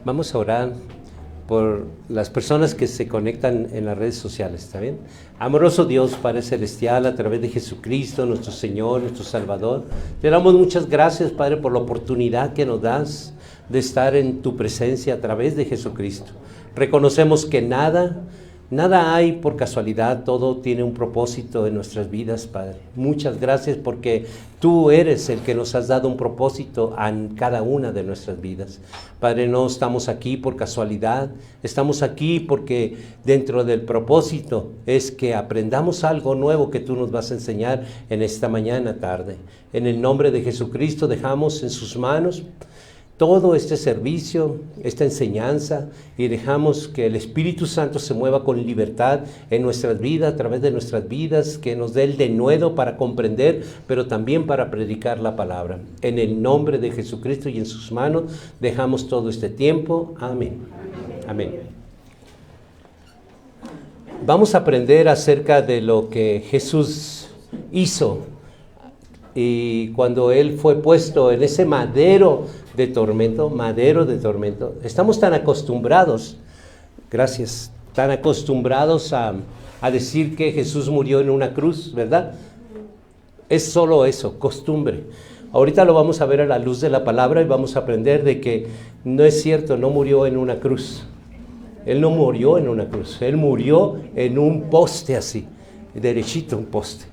Vamos a orar por las personas que se conectan en las redes sociales, ¿está bien? Amoroso Dios, Padre Celestial, a través de Jesucristo, nuestro Señor, nuestro Salvador, te damos muchas gracias, Padre, por la oportunidad que nos das de estar en tu presencia a través de Jesucristo. Reconocemos que nada hay por casualidad, todo tiene un propósito en nuestras vidas, Padre. Muchas gracias porque tú eres el que nos has dado un propósito en cada una de nuestras vidas. Padre, no estamos aquí por casualidad, estamos aquí porque dentro del propósito es que aprendamos algo nuevo que tú nos vas a enseñar en esta mañana, tarde. En el nombre de Jesucristo dejamos en sus manos todo este servicio, esta enseñanza, y dejamos que el Espíritu Santo se mueva con libertad en nuestras vidas, a través de nuestras vidas, que nos dé el denuedo para comprender, pero también para predicar la palabra. En el nombre de Jesucristo y en sus manos dejamos todo este tiempo. Amén. Amén. Vamos a aprender acerca de lo que Jesús hizo y cuando Él fue puesto en ese madero de tormento, estamos tan acostumbrados, tan acostumbrados a decir que Jesús murió en una cruz, ¿verdad? Es solo eso, costumbre. Ahorita lo vamos a ver a la luz de la palabra y vamos a aprender de que no es cierto, no murió en una cruz. Él no murió en una cruz, Él murió en un poste así, derechito un poste.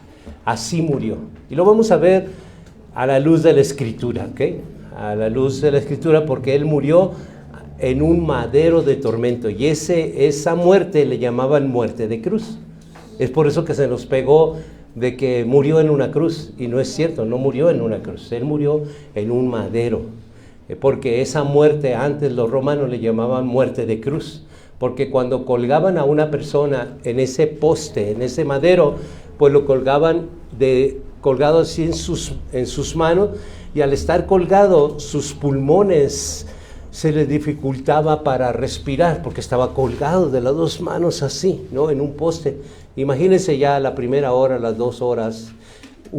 Así murió. Y lo vamos a ver a la luz de la Escritura, ¿ok? A la luz de la Escritura, porque Él murió en un madero de tormento. Y esa muerte le llamaban muerte de cruz. Es por eso que se nos pegó de que murió en una cruz. Y no es cierto, no murió en una cruz. Él murió en un madero. Porque esa muerte antes los romanos le llamaban muerte de cruz. Porque cuando colgaban a una persona en ese poste, en ese madero, pues lo colgado así en sus manos, y al estar colgado sus pulmones se le dificultaba para respirar porque estaba colgado de las dos manos así, ¿no? En un poste. Imagínense ya la primera hora, las 2 horas.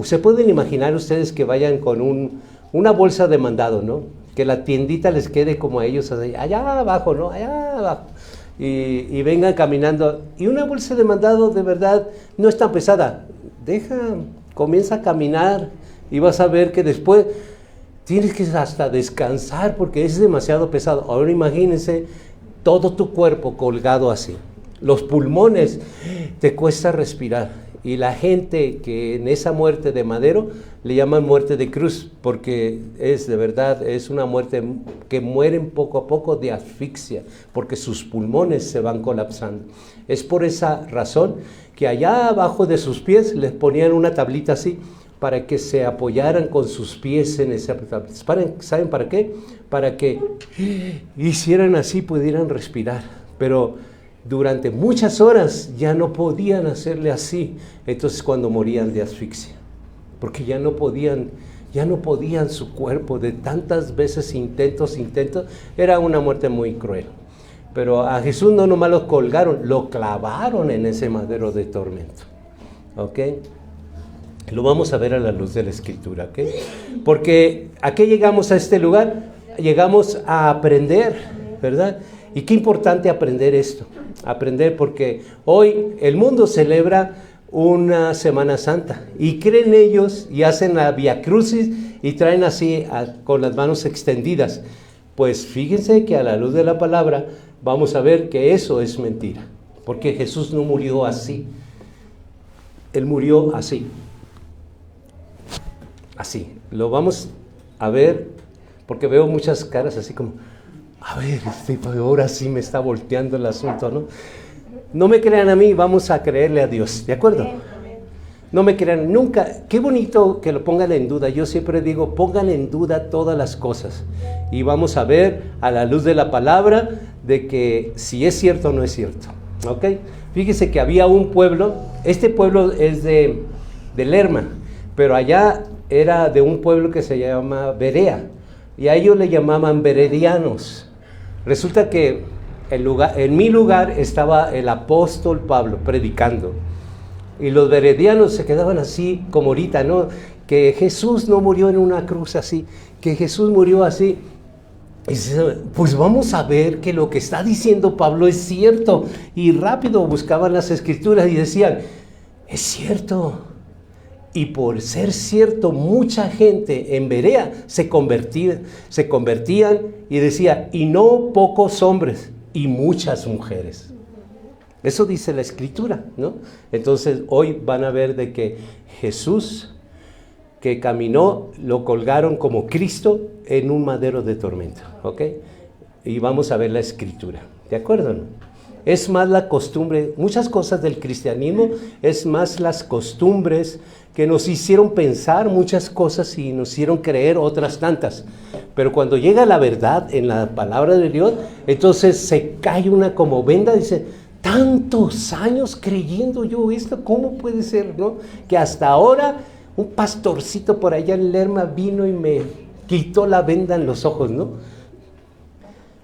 ¿Se pueden imaginar ustedes que vayan con una bolsa de mandado, ¿no? Que la tiendita les quede como a ellos, allá abajo, ¿no? Allá abajo. Y vengan caminando. Y una bolsa de mandado de verdad no es tan pesada. Comienza a caminar y vas a ver que después tienes que hasta descansar porque es demasiado pesado. Ahora imagínense todo tu cuerpo colgado así. Los pulmones, te cuesta respirar. Y la gente que en esa muerte de madero le llaman muerte de cruz, porque de verdad, es una muerte que mueren poco a poco de asfixia, porque sus pulmones se van colapsando. Es por esa razón que allá abajo de sus pies les ponían una tablita así, para que se apoyaran con sus pies en esa tablita. ¿Saben para qué? Para que hicieran así, pudieran respirar. Pero durante muchas horas ya no podían hacerle así. Entonces cuando morían de asfixia, porque ya no podían su cuerpo, de tantas veces intentos, era una muerte muy cruel. Pero a Jesús no nomás lo colgaron, lo clavaron en ese madero de tormento. ¿Ok? Lo vamos a ver a la luz de la Escritura, ¿ok? Porque ¿a qué llegamos a este lugar? Llegamos a aprender, ¿verdad? Y qué importante aprender esto. Aprender porque hoy el mundo celebra una Semana Santa y creen ellos y hacen la Vía Crucis y traen así con las manos extendidas. Pues fíjense que a la luz de la palabra vamos a ver que eso es mentira. Porque Jesús no murió así. Él murió así. Así. Lo vamos a ver porque veo muchas caras así como... A ver, ahora sí me está volteando el asunto, ¿no? No me crean a mí, vamos a creerle a Dios, ¿de acuerdo? No me crean nunca. Qué bonito que lo pongan en duda. Yo siempre digo, pongan en duda todas las cosas. Y vamos a ver a la luz de la palabra de que si es cierto o no es cierto. ¿Ok? Fíjese que había un pueblo, este pueblo es de Lerma, pero allá era de un pueblo que se llama Berea. Y a ellos le llamaban beredianos. Resulta que en mi lugar estaba el apóstol Pablo predicando. Y los beredianos se quedaban así como ahorita, ¿no? Que Jesús no murió en una cruz así, que Jesús murió así. Y dice, pues vamos a ver que lo que está diciendo Pablo es cierto. Y rápido buscaban las escrituras y decían, es cierto. Y por ser cierto, mucha gente en Berea se convertían y decía, y no pocos hombres y muchas mujeres. Eso dice la escritura, ¿no? Entonces hoy van a ver de que Jesús que caminó, lo colgaron como Cristo en un madero de tormento, ¿ok? Y vamos a ver la escritura, ¿de acuerdo? Es más la costumbre, muchas cosas del cristianismo, es más las costumbres que nos hicieron pensar muchas cosas y nos hicieron creer otras tantas. Pero cuando llega la verdad en la palabra de Dios, entonces se cae una como venda, dice, tantos años creyendo yo esto, ¿cómo puede ser, no? Que hasta ahora un pastorcito por allá en Lerma vino y me quitó la venda en los ojos, ¿no?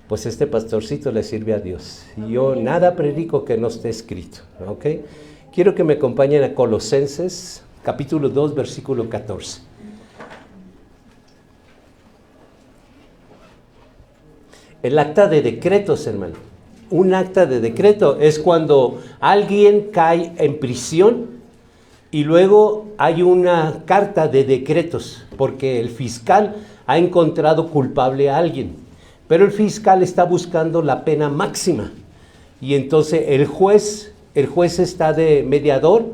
Pues este pastorcito le sirve a Dios. Yo nada predico que no esté escrito, ¿ok? Quiero que me acompañen a Colosenses, capítulo 2, versículo 14. El acta de decretos, hermano. Un acta de decreto es cuando alguien cae en prisión y luego hay una carta de decretos, porque el fiscal ha encontrado culpable a alguien, pero el fiscal está buscando la pena máxima. Y entonces el juez está de mediador,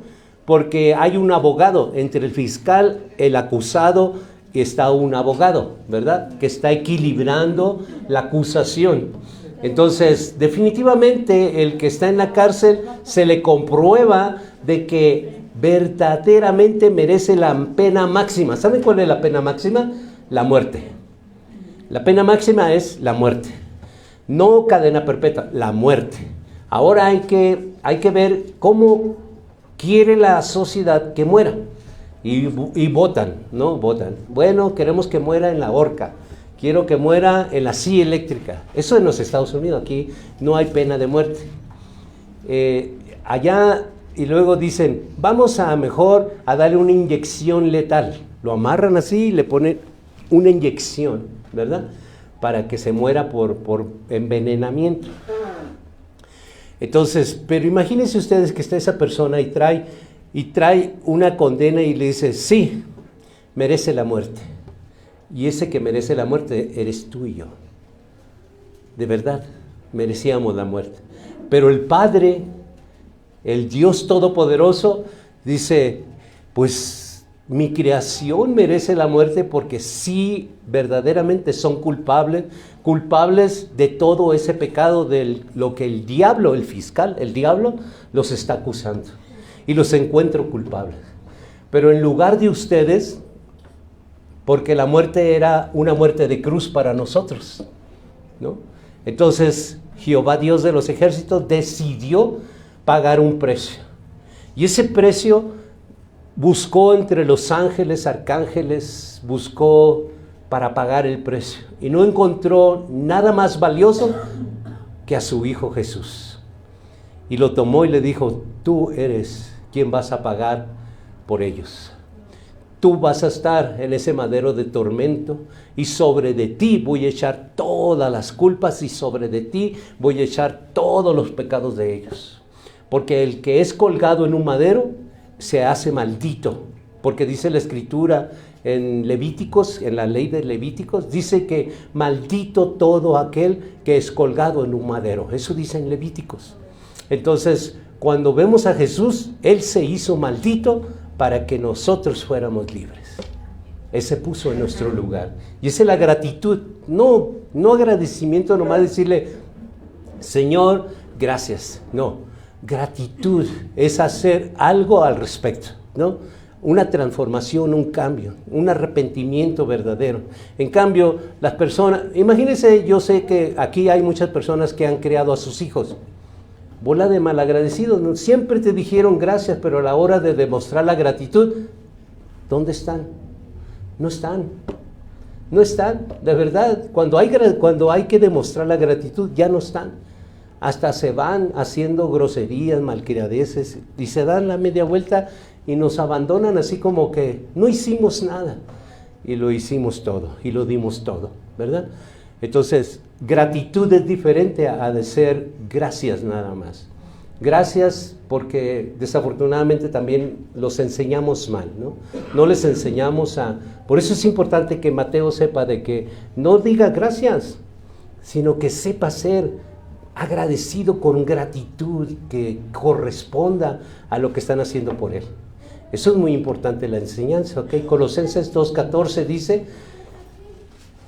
porque hay un abogado entre el fiscal, el acusado, y está un abogado, ¿verdad? Que está equilibrando la acusación. Entonces, definitivamente, el que está en la cárcel se le comprueba de que verdaderamente merece la pena máxima. ¿Saben cuál es la pena máxima? La muerte. La pena máxima es la muerte. No cadena perpetua, la muerte. Ahora hay que ver cómo quiere la sociedad que muera. Y votan, ¿no? Votan. Bueno, queremos que muera en la horca. Quiero que muera en la silla eléctrica. Eso en los Estados Unidos. Aquí no hay pena de muerte. Allá... Y luego dicen, vamos a mejor a darle una inyección letal. Lo amarran así y le ponen una inyección, ¿verdad? Para que se muera por envenenamiento. Entonces, pero imagínense ustedes que está esa persona y trae una condena y le dice, sí, merece la muerte. Y ese que merece la muerte eres tú y yo. De verdad, merecíamos la muerte. Pero el Padre... El Dios Todopoderoso dice, pues mi creación merece la muerte porque sí, verdaderamente son culpables de todo ese pecado de lo que el diablo, el fiscal, el diablo los está acusando y los encuentro culpables. Pero en lugar de ustedes, porque la muerte era una muerte de cruz para nosotros, ¿no? Entonces Jehová Dios de los ejércitos decidió pagar un precio. Y ese precio buscó entre los ángeles, arcángeles, buscó para pagar el precio. Y no encontró nada más valioso que a su Hijo Jesús. Y lo tomó y le dijo, tú eres quien vas a pagar por ellos. Tú vas a estar en ese madero de tormento y sobre de ti voy a echar todas las culpas y sobre de ti voy a echar todos los pecados de ellos. Porque el que es colgado en un madero se hace maldito. Porque dice la Escritura en Levíticos, en la ley de Levíticos, dice que maldito todo aquel que es colgado en un madero. Eso dice en Levíticos. Entonces, cuando vemos a Jesús, Él se hizo maldito para que nosotros fuéramos libres. Él se puso en nuestro lugar. Y esa es la gratitud. No agradecimiento, nomás decirle, Señor, gracias. No. Gratitud es hacer algo al respecto, ¿no? Una transformación, un cambio, un arrepentimiento verdadero. En cambio, las personas, imagínense, yo sé que aquí hay muchas personas que han criado a sus hijos. Bola de malagradecidos, ¿no? Siempre te dijeron gracias, pero a la hora de demostrar la gratitud, ¿dónde están? No están. No están, de verdad. Cuando hay que demostrar la gratitud, ya no están. Hasta se van haciendo groserías, malcriadeces, y se dan la media vuelta y nos abandonan así como que no hicimos nada. Y lo hicimos todo, y lo dimos todo, ¿verdad? Entonces, gratitud es diferente a decir gracias nada más. Gracias porque desafortunadamente también los enseñamos mal, ¿no? No les enseñamos a... Por eso es importante que Mateo sepa de que no diga gracias, sino que sepa ser agradecido con gratitud que corresponda a lo que están haciendo por él. Eso es muy importante la enseñanza, ¿ok? Colosenses 2:14 dice,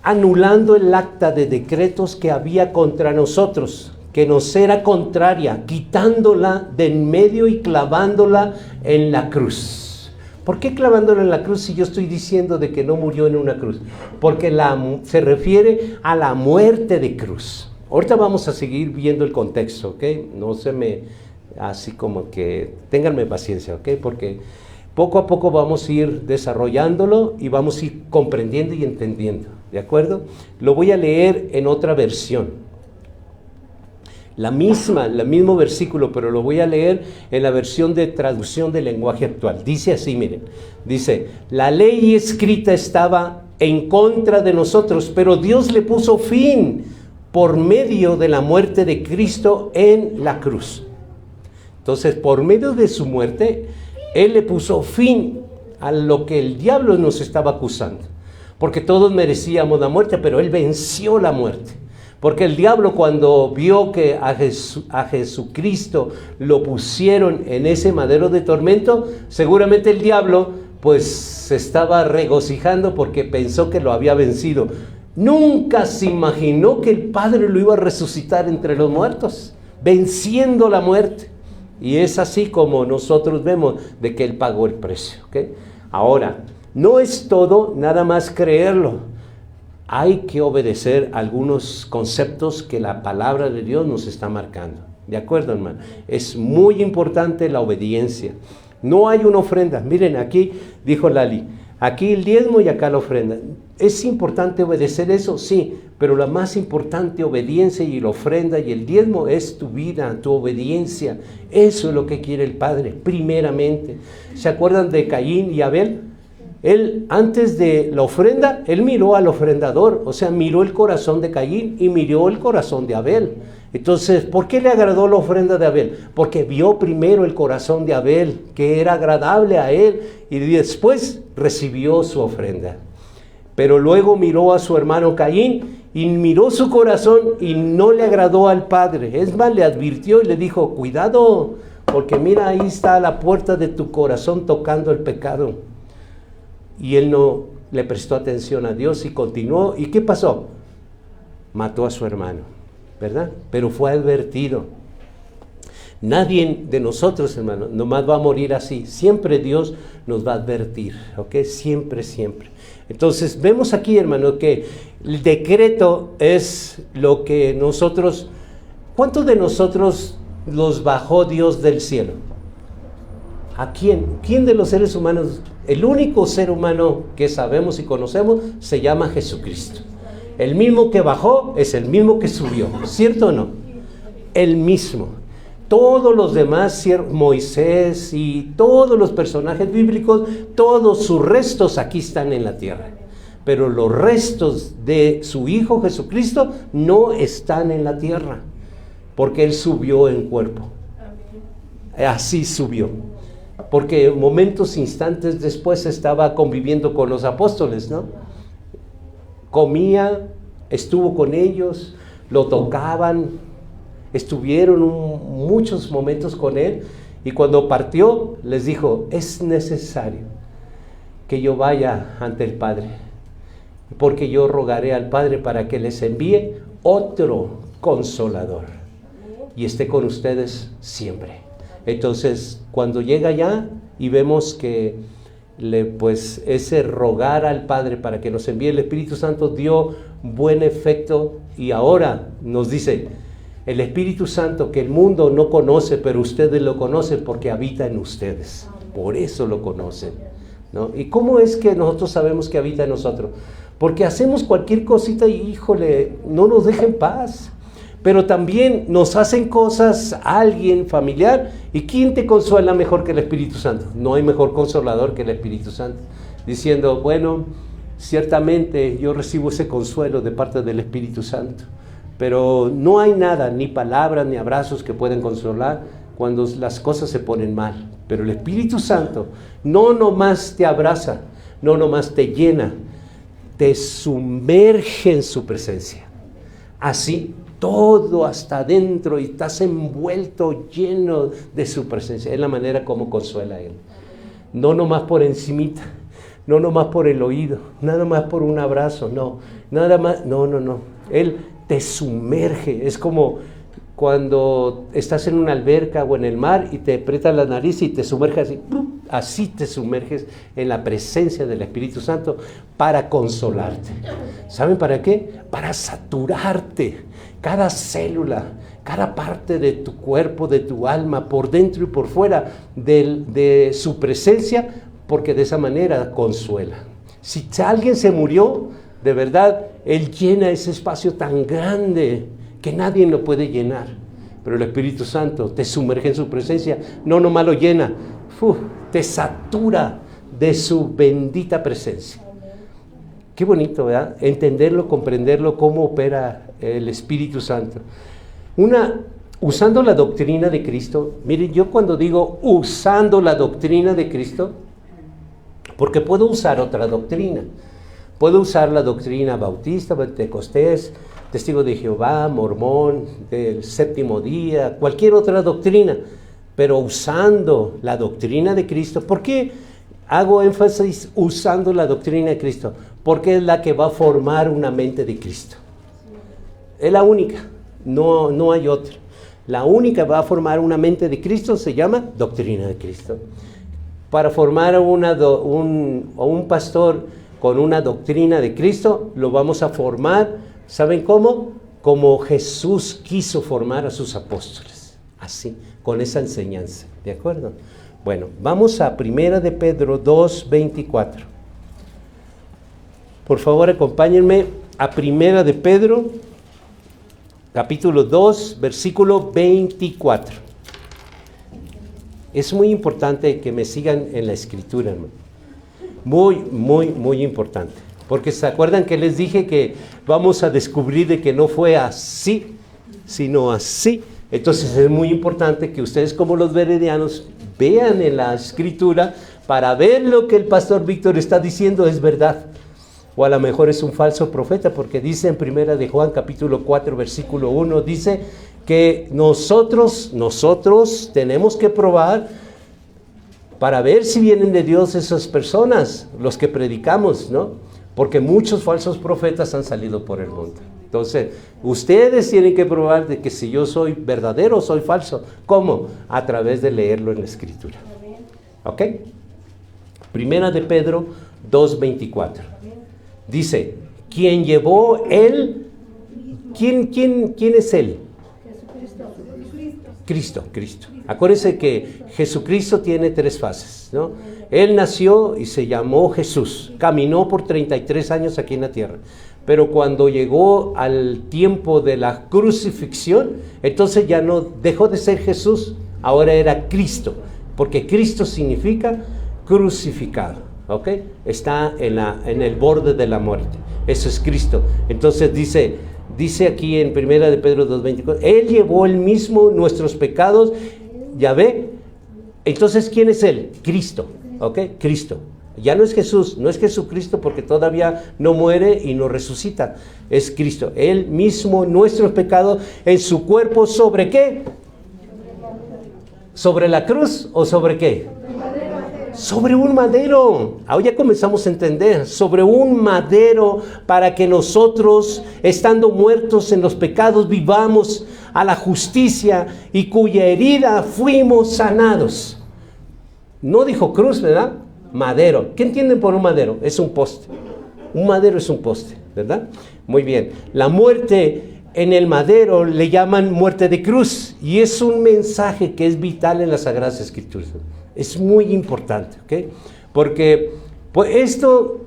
anulando el acta de decretos que había contra nosotros, que nos era contraria, quitándola de en medio y clavándola en la cruz. ¿Por qué clavándola en la cruz si yo estoy diciendo de que no murió en una cruz? Porque se refiere a la muerte de cruz. Ahorita vamos a seguir viendo el contexto, ¿ok? No se me... así como que... ténganme paciencia, ¿ok? Porque poco a poco vamos a ir desarrollándolo y vamos a ir comprendiendo y entendiendo, ¿de acuerdo? Lo voy a leer en otra versión. El mismo versículo, pero lo voy a leer en la versión de traducción del lenguaje actual. Dice así, miren, dice, la ley escrita estaba en contra de nosotros, pero Dios le puso fin por medio de la muerte de Cristo en la cruz. Entonces, por medio de su muerte, Él le puso fin a lo que el diablo nos estaba acusando. Porque todos merecíamos la muerte, pero Él venció la muerte. Porque el diablo cuando vio que a Jesucristo lo pusieron en ese madero de tormento, seguramente el diablo pues se estaba regocijando porque pensó que lo había vencido. Nunca se imaginó que el Padre lo iba a resucitar entre los muertos, venciendo la muerte. Y es así como nosotros vemos de que Él pagó el precio, ¿okay? Ahora, no es todo nada más creerlo. Hay que obedecer algunos conceptos que la palabra de Dios nos está marcando. ¿De acuerdo, hermano? Es muy importante la obediencia. No hay una ofrenda. Miren, aquí dijo Lali, aquí el diezmo y acá la ofrenda. ¿Es importante obedecer eso? Sí, pero la más importante obediencia y la ofrenda y el diezmo es tu vida, tu obediencia. Eso es lo que quiere el Padre, primeramente. ¿Se acuerdan de Caín y Abel? Él, antes de la ofrenda, él miró al ofrendador, o sea, miró el corazón de Caín y miró el corazón de Abel. Entonces, ¿por qué le agradó la ofrenda de Abel? Porque vio primero el corazón de Abel, que era agradable a él, y después recibió su ofrenda. Pero luego miró a su hermano Caín y miró su corazón y no le agradó al Padre. Es más, le advirtió y le dijo, cuidado, porque mira, ahí está la puerta de tu corazón tocando el pecado. Y él no le prestó atención a Dios y continuó. ¿Y qué pasó? Mató a su hermano, ¿verdad? Pero fue advertido. Nadie de nosotros, hermano, nomás va a morir así. Siempre Dios nos va a advertir, ¿ok? Siempre, siempre. Entonces, vemos aquí, hermano, que el decreto es lo que nosotros... ¿Cuántos de nosotros los bajó Dios del cielo? ¿A quién? ¿Quién de los seres humanos? El único ser humano que sabemos y conocemos se llama Jesucristo. El mismo que bajó es el mismo que subió, ¿cierto o no? El mismo. Todos los demás, Moisés y todos los personajes bíblicos, todos sus restos aquí están en la tierra. Pero los restos de su Hijo Jesucristo no están en la tierra, porque Él subió en cuerpo. Así subió. Porque momentos, instantes después estaba conviviendo con los apóstoles, ¿no? Comía, estuvo con ellos, lo tocaban, estuvieron muchos momentos con él, y cuando partió les dijo, es necesario que yo vaya ante el Padre, porque yo rogaré al Padre para que les envíe otro consolador y esté con ustedes siempre. Entonces, cuando llega allá y vemos que pues ese rogar al Padre para que nos envíe el Espíritu Santo dio buen efecto, y ahora nos dice, el Espíritu Santo que el mundo no conoce, pero ustedes lo conocen porque habita en ustedes. Por eso lo conocen, ¿no? ¿Y cómo es que nosotros sabemos que habita en nosotros? Porque hacemos cualquier cosita y, híjole, no nos deja en paz. Pero también nos hacen cosas a alguien familiar. ¿Y quién te consuela mejor que el Espíritu Santo? No hay mejor consolador que el Espíritu Santo. Diciendo, bueno, ciertamente yo recibo ese consuelo de parte del Espíritu Santo, pero no hay nada, ni palabras, ni abrazos que pueden consolar cuando las cosas se ponen mal. Pero el Espíritu Santo no nomás te abraza, no nomás te llena, te sumerge en su presencia. Así, todo hasta adentro, y estás envuelto, lleno de su presencia. Es la manera como consuela a Él. No nomás por encimita, no nomás por el oído, nada más por un abrazo, no. Nada más, no. Él te sumerge. Es como cuando estás en una alberca o en el mar y te aprietas la nariz y te sumerges así. Así te sumerges en la presencia del Espíritu Santo para consolarte. ¿Saben para qué? Para saturarte. Cada célula, cada parte de tu cuerpo, de tu alma, por dentro y por fuera de su presencia, porque de esa manera consuela. Si alguien se murió, de verdad, Él llena ese espacio tan grande que nadie lo puede llenar. Pero el Espíritu Santo te sumerge en su presencia, no nomás lo llena, te satura de su bendita presencia. Qué bonito, ¿verdad? Entenderlo, comprenderlo, cómo opera el Espíritu Santo. Usando la doctrina de Cristo, miren, yo cuando digo usando la doctrina de Cristo, porque puedo usar otra doctrina. Puedo usar la doctrina bautista, pentecostés, testigo de Jehová, mormón, del séptimo día, cualquier otra doctrina, pero usando la doctrina de Cristo. ¿Por qué hago énfasis usando la doctrina de Cristo? Porque es la que va a formar una mente de Cristo. Es la única, no hay otra. La única que va a formar una mente de Cristo se llama doctrina de Cristo. Para formar a un pastor con una doctrina de Cristo, lo vamos a formar, ¿saben cómo? Como Jesús quiso formar a sus apóstoles, así, con esa enseñanza, ¿de acuerdo? Bueno, vamos a 1 de Pedro 2:24. Por favor, acompáñenme a 1 de Pedro, capítulo 2, versículo 24. Es muy importante que me sigan en la escritura, hermano. Muy importante. Porque ¿se acuerdan que les dije que vamos a descubrir de que no fue así, sino así? Entonces es muy importante que ustedes como los veredianos vean en la escritura para ver lo que el pastor Víctor está diciendo es verdad. O a lo mejor es un falso profeta, porque dice en 1 de Juan capítulo 4 versículo 1, dice que nosotros tenemos que probar para ver si vienen de Dios esas personas, los que predicamos, ¿no? Porque muchos falsos profetas han salido por el mundo. Entonces, ustedes tienen que probar de que si yo soy verdadero o soy falso. ¿Cómo? A través de leerlo en la Escritura. ¿Ok? 1 de Pedro 2:24. Dice, ¿quién llevó él? ¿Quién es él? Cristo. Acuérdense que Jesucristo tiene 3 fases, ¿no? Él nació y se llamó Jesús. Caminó por 33 años aquí en la tierra. Pero cuando llegó al tiempo de la crucifixión, entonces ya no dejó de ser Jesús, ahora era Cristo. Porque Cristo significa crucificado, ¿ok? Está en el borde de la muerte. Eso es Cristo. Entonces dice aquí en 1 de Pedro 2:24, Él llevó Él mismo nuestros pecados, ya ve. Entonces, ¿quién es Él? Cristo, ¿ok? Cristo. Ya no es Jesús, no es Jesucristo porque todavía no muere y no resucita. Es Cristo. Él mismo nuestros pecados en su cuerpo, ¿sobre qué? ¿Sobre la cruz o sobre qué? Sobre un madero. Ahora ya comenzamos a entender. Sobre un madero para que nosotros, estando muertos en los pecados, vivamos a la justicia y cuya herida fuimos sanados. No dijo cruz, ¿verdad? Madero. ¿Qué entienden por un madero? Es un poste. Un madero es un poste, ¿verdad? Muy bien. La muerte en el madero le llaman muerte de cruz y es un mensaje que es vital en las Sagradas Escrituras. Es muy importante, ¿ok? Porque pues esto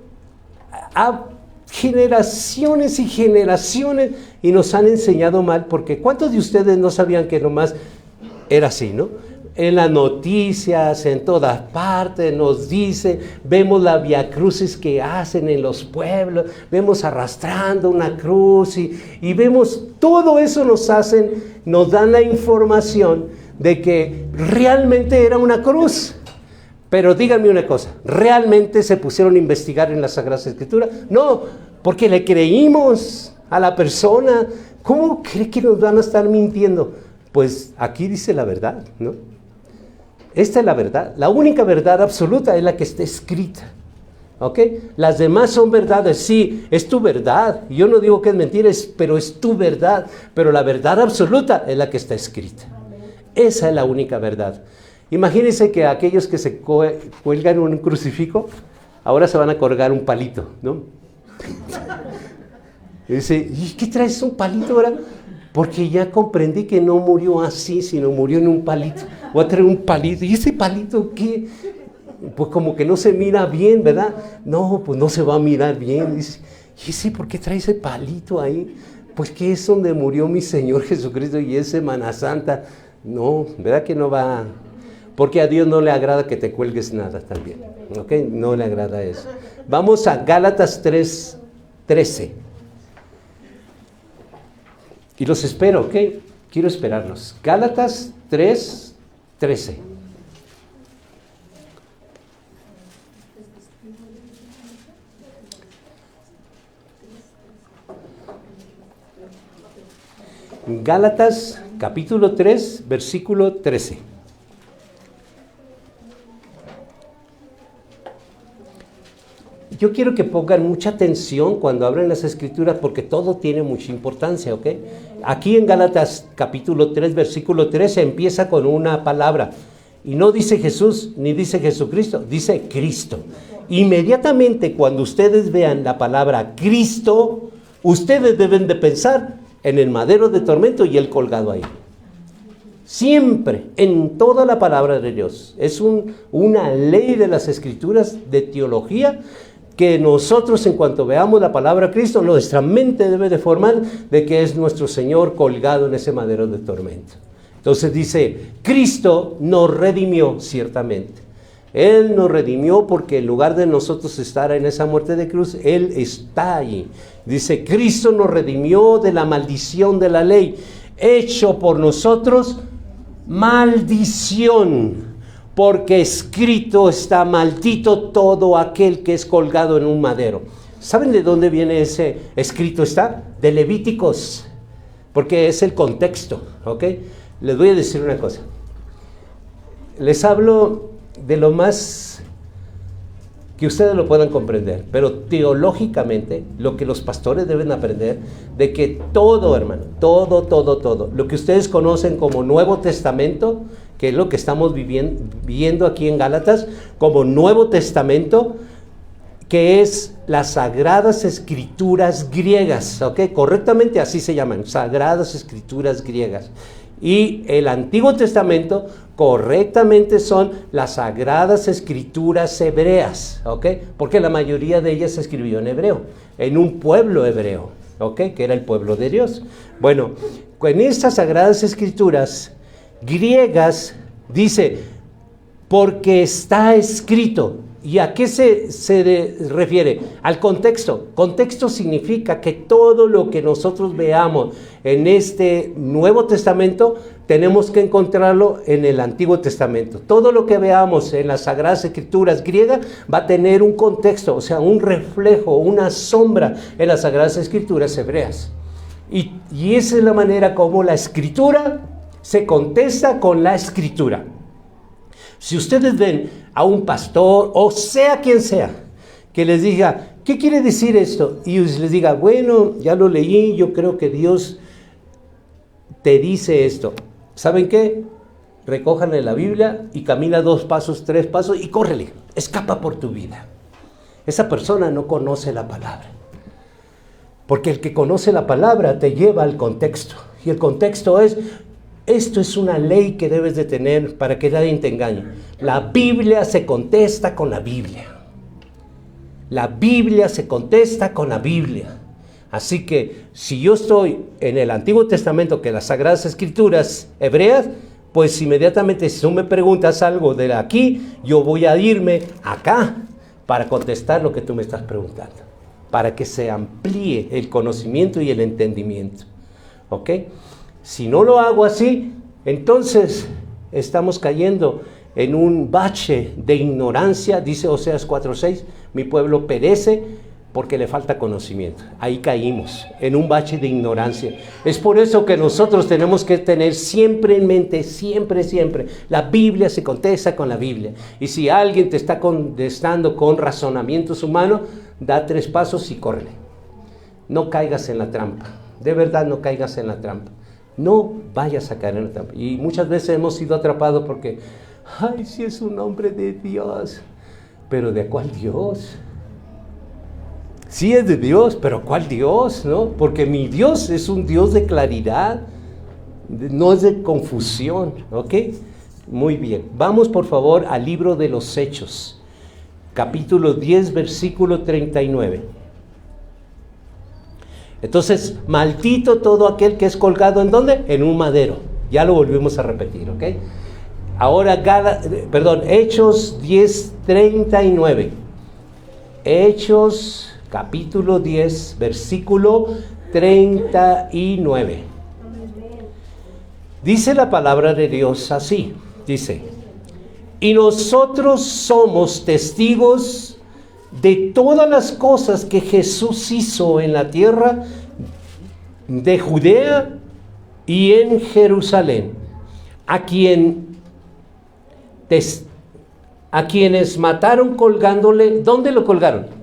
ha generaciones y generaciones y nos han enseñado mal, porque ¿cuántos de ustedes no sabían que nomás era así, no? En las noticias, en todas partes nos dice, vemos la viacrucis que hacen en los pueblos, vemos arrastrando una cruz y vemos todo eso nos dan la información de que realmente era una cruz. Pero díganme una cosa, ¿realmente se pusieron a investigar en la Sagrada Escritura? No, porque le creímos a la persona. ¿Cómo cree que nos van a estar mintiendo? Pues aquí dice la verdad, ¿no? Esta es la verdad. La única verdad absoluta es la que está escrita. ¿Ok? Las demás son verdades. Sí, es tu verdad. Yo no digo que es mentira, pero es tu verdad. Pero la verdad absoluta es la que está escrita. Esa es la única verdad. Imagínense que aquellos que se cuelgan un crucifijo, ahora se van a colgar un palito, ¿no? Y dice, ¿y qué traes un palito ahora? Porque ya comprendí que no murió así, sino murió en un palito. Voy a traer un palito. ¿Y ese palito qué? Pues como que no se mira bien, ¿verdad? No, pues no se va a mirar bien. Dice, ¿y ese por qué trae ese palito ahí? Pues que es donde murió mi Señor Jesucristo y es Semana Santa. No, ¿verdad que no va? Porque a Dios no le agrada que te cuelgues nada también. ¿Ok? No le agrada eso. Vamos a Gálatas 3:13. Y los espero, ¿ok? Quiero esperarlos. Gálatas 3:13. Gálatas capítulo 3, versículo 13. Yo quiero que pongan mucha atención cuando abren las Escrituras porque todo tiene mucha importancia, ¿ok? Aquí en Gálatas capítulo 3, versículo 13 empieza con una palabra. Y no dice Jesús ni dice Jesucristo, dice Cristo. Inmediatamente cuando ustedes vean la palabra Cristo, ustedes deben de pensar en el madero de tormento y el colgado ahí. Siempre, en toda la palabra de Dios. Es una ley de las Escrituras, de teología, que nosotros en cuanto veamos la palabra Cristo, nuestra mente debe de formar de que es nuestro Señor colgado en ese madero de tormento. Entonces dice, Cristo nos redimió ciertamente. Él nos redimió porque en lugar de nosotros estar en esa muerte de cruz, Él está allí. Dice, Cristo nos redimió de la maldición de la ley, hecho por nosotros maldición. Porque escrito está, maldito todo aquel que es colgado en un madero. ¿Saben de dónde viene ese escrito está? De Levíticos, porque es el contexto, ¿ok? Les voy a decir una cosa. Les hablo de lo más que ustedes lo puedan comprender, pero teológicamente lo que los pastores deben aprender, de que todo, hermano, todo, lo que ustedes conocen como Nuevo Testamento, que es lo que estamos viendo aquí en Gálatas, como Nuevo Testamento, que es las Sagradas Escrituras griegas, ¿ok? Correctamente así se llaman, Sagradas Escrituras griegas. Y el Antiguo Testamento, correctamente son las Sagradas Escrituras hebreas, ¿ok? Porque la mayoría de ellas se escribió en hebreo, en un pueblo hebreo, ¿ok? Que era el pueblo de Dios. Bueno, en estas Sagradas Escrituras griegas dice, porque está escrito. ¿Y a qué se refiere? Al contexto. Contexto significa que todo lo que nosotros veamos en este Nuevo Testamento, tenemos que encontrarlo en el Antiguo Testamento. Todo lo que veamos en las Sagradas Escrituras griegas va a tener un contexto, o sea, un reflejo, una sombra en las Sagradas Escrituras hebreas. Y esa es la manera como la Escritura se contesta con la Escritura. Si ustedes ven a un pastor, o sea quien sea, que les diga, ¿qué quiere decir esto? Y les diga, bueno, ya lo leí, yo creo que Dios te dice esto. ¿Saben qué? Recójanle la Biblia y camina 2 pasos, 3 pasos y córrele, escapa por tu vida. Esa persona no conoce la palabra. Porque el que conoce la palabra te lleva al contexto. Y el contexto es, esto es una ley que debes de tener para que nadie te engañe. La Biblia se contesta con la Biblia. La Biblia se contesta con la Biblia. Así que si yo estoy en el Antiguo Testamento, que las Sagradas Escrituras hebreas, pues inmediatamente si tú me preguntas algo de aquí, yo voy a irme acá para contestar lo que tú me estás preguntando, para que se amplíe el conocimiento y el entendimiento. ¿Ok? Si no lo hago así, entonces estamos cayendo en un bache de ignorancia. Dice Oseas 4:6, mi pueblo perece porque le falta conocimiento. Ahí caímos, en un bache de ignorancia. Es por eso que nosotros tenemos que tener siempre en mente, siempre, la Biblia se contesta con la Biblia. Y si alguien te está contestando con razonamientos humanos, da 3 pasos y córrele. No caigas en la trampa. De verdad, no caigas en la trampa. No vayas a caer en la trampa. Y muchas veces hemos sido atrapados porque, ay, si es un hombre de Dios. Pero ¿de cuál Dios? Sí es de Dios, pero ¿cuál Dios? ¿No? Porque mi Dios es un Dios de claridad, no es de confusión, ¿ok? Muy bien, vamos por favor al libro de los Hechos, capítulo 10, versículo 39. Entonces, maldito todo aquel que es colgado, ¿en dónde? En un madero. Ya lo volvimos a repetir, ¿ok? Ahora, Hechos 10, 39. Hechos capítulo 10, versículo 39. Dice la palabra de Dios así, dice, y nosotros somos testigos de todas las cosas que Jesús hizo en la tierra de Judea y en Jerusalén, a quienes mataron colgándole. ¿Dónde lo colgaron?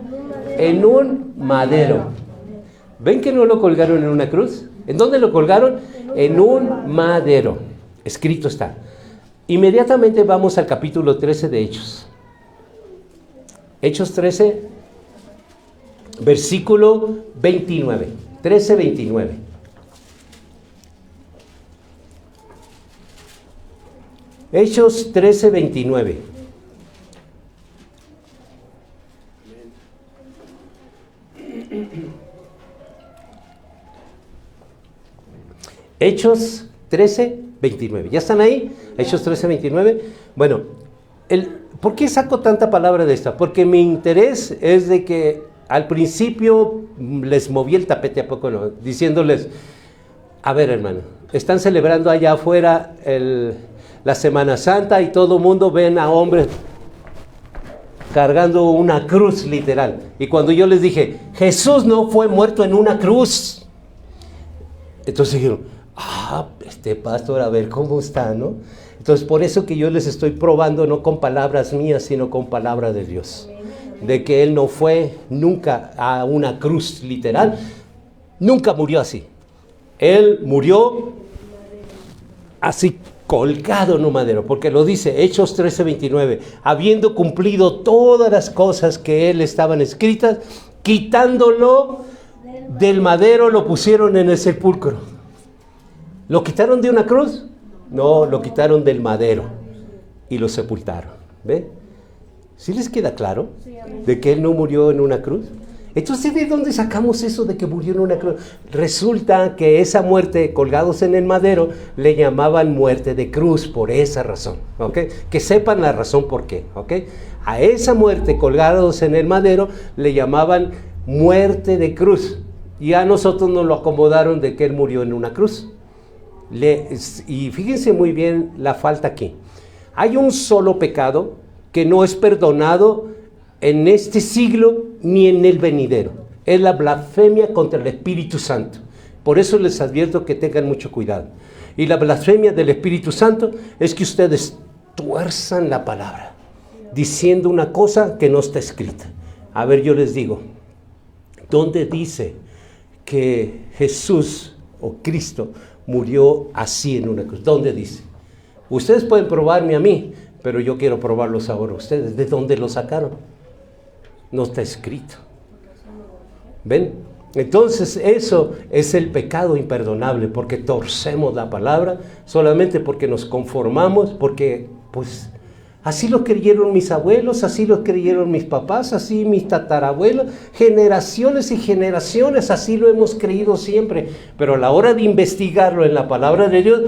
En un madero. ¿Ven que no lo colgaron en una cruz? ¿En dónde lo colgaron? En un madero. Escrito está. Inmediatamente vamos al capítulo 13 de Hechos. Hechos 13, versículo 29. 13, 29. Hechos 13, 29. Hechos 13, 29. ¿Ya están ahí? Hechos 13, 29. Bueno, ¿por qué saco tanta palabra de esta? Porque mi interés es de que al principio les moví el tapete a poco, ¿no? Diciéndoles, a ver hermano, están celebrando allá afuera la Semana Santa y todo el mundo ven a hombres cargando una cruz literal. Y cuando yo les dije, Jesús no fue muerto en una cruz. Entonces dijeron, este pastor, a ver cómo está, ¿no? Entonces por eso que yo les estoy probando, no con palabras mías, sino con palabra de Dios. De que Él no fue nunca a una cruz literal. Nunca murió así. Él murió así, colgado en un madero, porque lo dice Hechos 13, 29, habiendo cumplido todas las cosas que él estaban escritas, quitándolo del madero, lo pusieron en el sepulcro. ¿Lo quitaron de una cruz? No, lo quitaron del madero y lo sepultaron. ¿Ve? ¿Sí les queda claro de que él no murió en una cruz? Entonces, ¿de dónde sacamos eso de que murió en una cruz? Resulta que esa muerte, colgados en el madero, le llamaban muerte de cruz por esa razón, ¿ok? Que sepan la razón por qué, ¿ok? A esa muerte, colgados en el madero, le llamaban muerte de cruz. Y a nosotros nos lo acomodaron de que él murió en una cruz. Y fíjense muy bien la falta aquí. Hay un solo pecado que no es perdonado en este siglo ni en el venidero. Es la blasfemia contra el Espíritu Santo. Por eso les advierto que tengan mucho cuidado. Y la blasfemia del Espíritu Santo es que ustedes tuerzan la palabra, diciendo una cosa que no está escrita. A ver, yo les digo, ¿dónde dice que Jesús o Cristo murió así en una cruz? ¿Dónde dice? Ustedes pueden probarme a mí, pero yo quiero probarlos ahora a ustedes. ¿De dónde lo sacaron? No está escrito. ¿Ven? Entonces eso es el pecado imperdonable, porque torcemos la palabra solamente porque nos conformamos, porque pues así lo creyeron mis abuelos, así lo creyeron mis papás, así mis tatarabuelos, generaciones y generaciones, así lo hemos creído siempre. Pero a la hora de investigarlo en la palabra de Dios,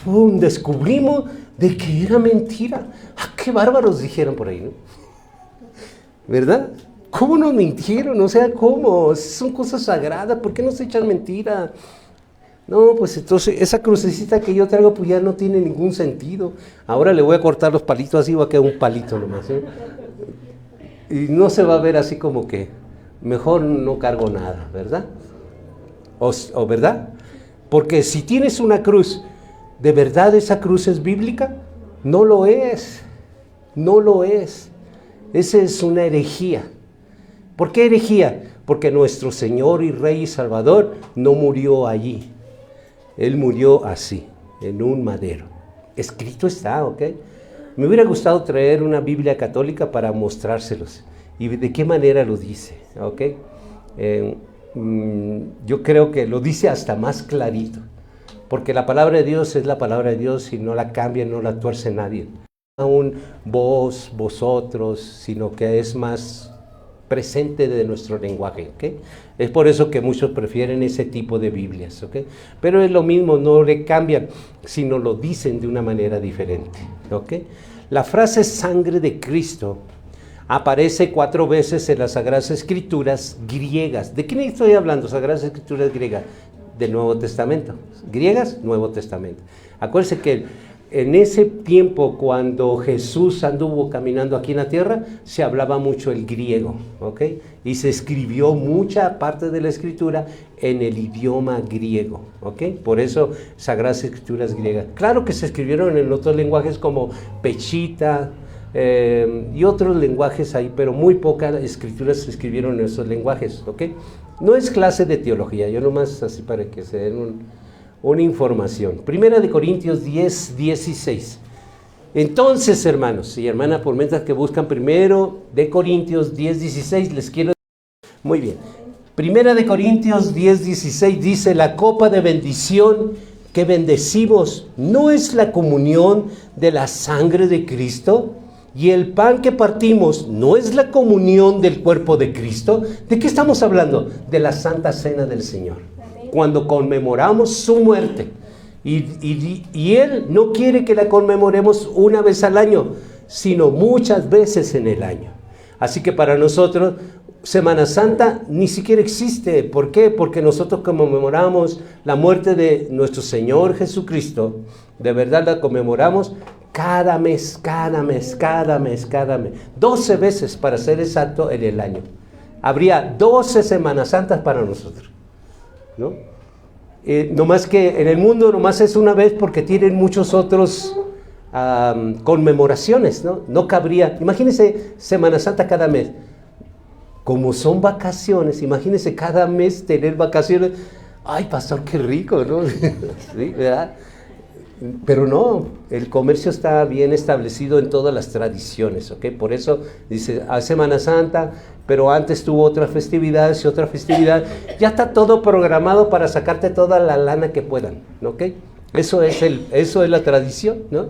¡pum!, descubrimos de que era mentira. ¡Ah, qué bárbaros!, dijeron por ahí, ¿no? ¿Verdad? ¿Cómo nos mintieron? O sea, ¿cómo? Son cosas sagradas, ¿por qué nos echan mentira? No, pues entonces esa crucecita que yo traigo pues ya no tiene ningún sentido. Ahora le voy a cortar los palitos así, va a quedar un palito nomás, ¿eh? Y no se va a ver así como que mejor no cargo nada, ¿verdad? ¿O verdad? Porque si tienes una cruz, ¿de verdad esa cruz es bíblica? No lo es, no lo es. Esa es una herejía. ¿Por qué herejía? Porque nuestro Señor y Rey y Salvador no murió allí. Él murió así, en un madero. Escrito está, ¿ok? Me hubiera gustado traer una Biblia católica para mostrárselos. ¿Y de qué manera lo dice? ¿Ok? Yo creo que lo dice hasta más clarito. Porque la palabra de Dios es la palabra de Dios y no la cambia, no la tuerce nadie. Aún vos, vosotros, sino que es más presente de nuestro lenguaje, ¿ok? Es por eso que muchos prefieren ese tipo de Biblias, ¿ok? Pero es lo mismo, no le cambian, sino lo dicen de una manera diferente, ¿ok? La frase sangre de Cristo aparece 4 veces en las Sagradas Escrituras griegas. ¿De quién estoy hablando? Sagradas Escrituras griegas del Nuevo Testamento. Griegas, Nuevo Testamento. Acuérdense que en ese tiempo, cuando Jesús anduvo caminando aquí en la tierra, se hablaba mucho el griego, ¿ok? Y se escribió mucha parte de la escritura en el idioma griego, ¿ok? Por eso, Sagradas Escrituras griegas. Claro que se escribieron en otros lenguajes como pechita y otros lenguajes ahí, pero muy pocas escrituras se escribieron en esos lenguajes, ¿ok? No es clase de teología, yo nomás así para que se den una información. Primera de Corintios 10, 16. Entonces, hermanos y hermanas, por mientras que buscan primero de Corintios 10, 16, les quiero decir, muy bien. Primera de Corintios 10, 16 dice, la copa de bendición que bendecimos no es la comunión de la sangre de Cristo, y el pan que partimos no es la comunión del cuerpo de Cristo. ¿De qué estamos hablando? De la Santa Cena del Señor, cuando conmemoramos su muerte. Y Él no quiere que la conmemoremos una vez al año, sino muchas veces en el año. Así que para nosotros, Semana Santa ni siquiera existe. ¿Por qué? Porque nosotros conmemoramos la muerte de nuestro Señor Jesucristo. De verdad la conmemoramos cada mes, cada mes, cada mes, cada mes. 12 veces, para ser exacto, en el año. Habría 12 Semanas Santas para nosotros, ¿no? No más que en el mundo nomás es una vez porque tienen muchos otros conmemoraciones, ¿no? No cabría, imagínense Semana Santa cada mes. Como son vacaciones, imagínense cada mes tener vacaciones. Ay, pastor, qué rico, ¿no? Sí, ¿verdad? Pero no, el comercio está bien establecido en todas las tradiciones, ¿ok? Por eso dice, a Semana Santa, pero antes tuvo otras festividades y otra festividad. Ya está todo programado para sacarte toda la lana que puedan, ¿ok? Eso es la tradición, ¿no?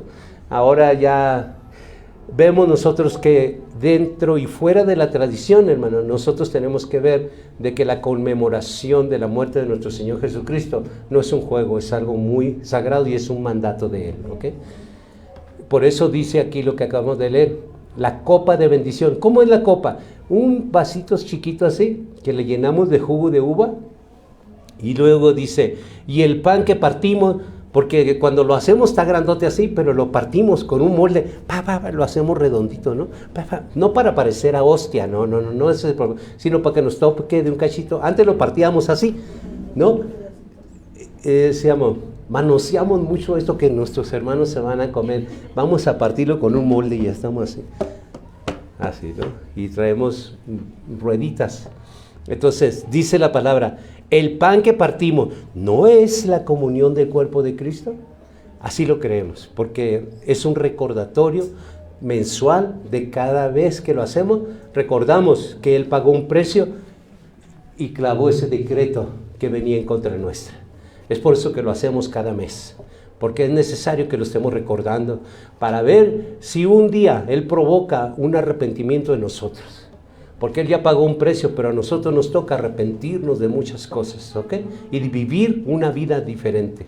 Ahora ya vemos nosotros que dentro y fuera de la tradición, hermano, nosotros tenemos que ver de que la conmemoración de la muerte de nuestro Señor Jesucristo no es un juego, es algo muy sagrado y es un mandato de Él, ¿ok? Por eso dice aquí lo que acabamos de leer, la copa de bendición. ¿Cómo es la copa? Un vasito chiquito así, que le llenamos de jugo de uva, y luego dice, y el pan que partimos, porque cuando lo hacemos está grandote así, pero lo partimos con un molde, lo hacemos redondito, ¿no? No para parecer a hostia, no, ese es el problema, sino para que nos toque de un cachito. Antes lo partíamos así, ¿no? Manoseamos mucho esto que nuestros hermanos se van a comer. Vamos a partirlo con un molde y ya estamos así, ¿no? Y traemos rueditas. Entonces, dice la palabra, el pan que partimos no es la comunión del cuerpo de Cristo. Así lo creemos, porque es un recordatorio mensual de cada vez que lo hacemos. Recordamos que Él pagó un precio y clavó ese decreto que venía en contra nuestra. Es por eso que lo hacemos cada mes, porque es necesario que lo estemos recordando para ver si un día Él provoca un arrepentimiento en nosotros. Porque Él ya pagó un precio, pero a nosotros nos toca arrepentirnos de muchas cosas, ¿ok? Y vivir una vida diferente.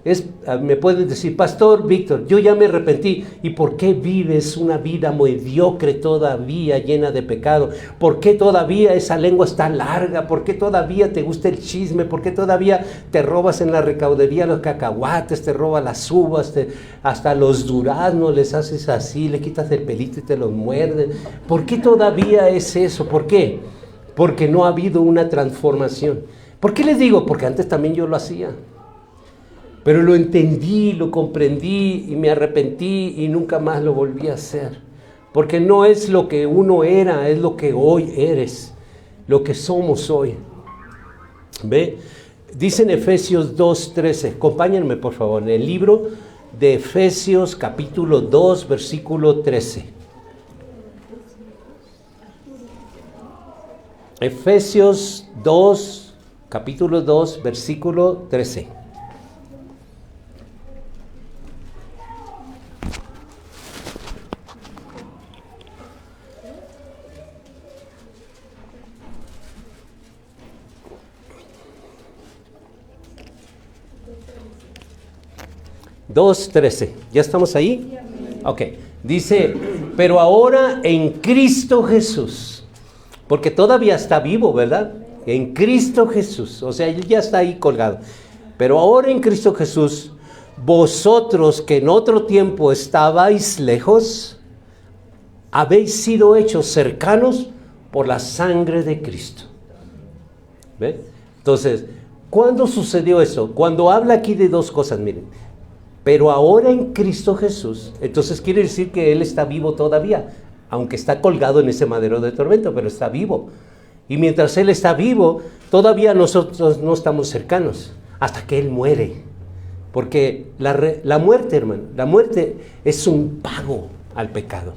Me pueden decir, Pastor Víctor, yo ya me arrepentí. ¿Y por qué vives una vida mediocre todavía, llena de pecado? ¿Por qué todavía esa lengua está larga? ¿Por qué todavía te gusta el chisme? ¿Por qué todavía te robas en la recaudería los cacahuates, te robas las uvas, hasta los duraznos les haces así, le quitas el pelito y te los muerdes? ¿Por qué todavía es eso? ¿Por qué? Porque no ha habido una transformación. ¿Por qué les digo? Porque antes también yo lo hacía. Pero lo entendí, lo comprendí y me arrepentí y nunca más lo volví a hacer. Porque no es lo que uno era, es lo que hoy eres, lo que somos hoy. ¿Ve? Dice en Efesios 2:13, acompáñenme por favor, en el libro de Efesios capítulo 2, versículo 13. Efesios 2, capítulo 2, versículo 13. ¿Ya estamos ahí? Ok, dice, pero ahora en Cristo Jesús, porque todavía está vivo, ¿verdad? En Cristo Jesús, o sea, él ya está ahí colgado. Pero ahora en Cristo Jesús, vosotros que en otro tiempo estabais lejos, habéis sido hechos cercanos por la sangre de Cristo. ¿Ve? Entonces, ¿cuándo sucedió eso? Cuando habla aquí de dos cosas, miren. Pero ahora en Cristo Jesús, entonces quiere decir que Él está vivo todavía, aunque está colgado en ese madero de tormento, pero está vivo. Y mientras Él está vivo, todavía nosotros no estamos cercanos, hasta que Él muere. Porque la muerte, hermano, la muerte es un pago al pecado.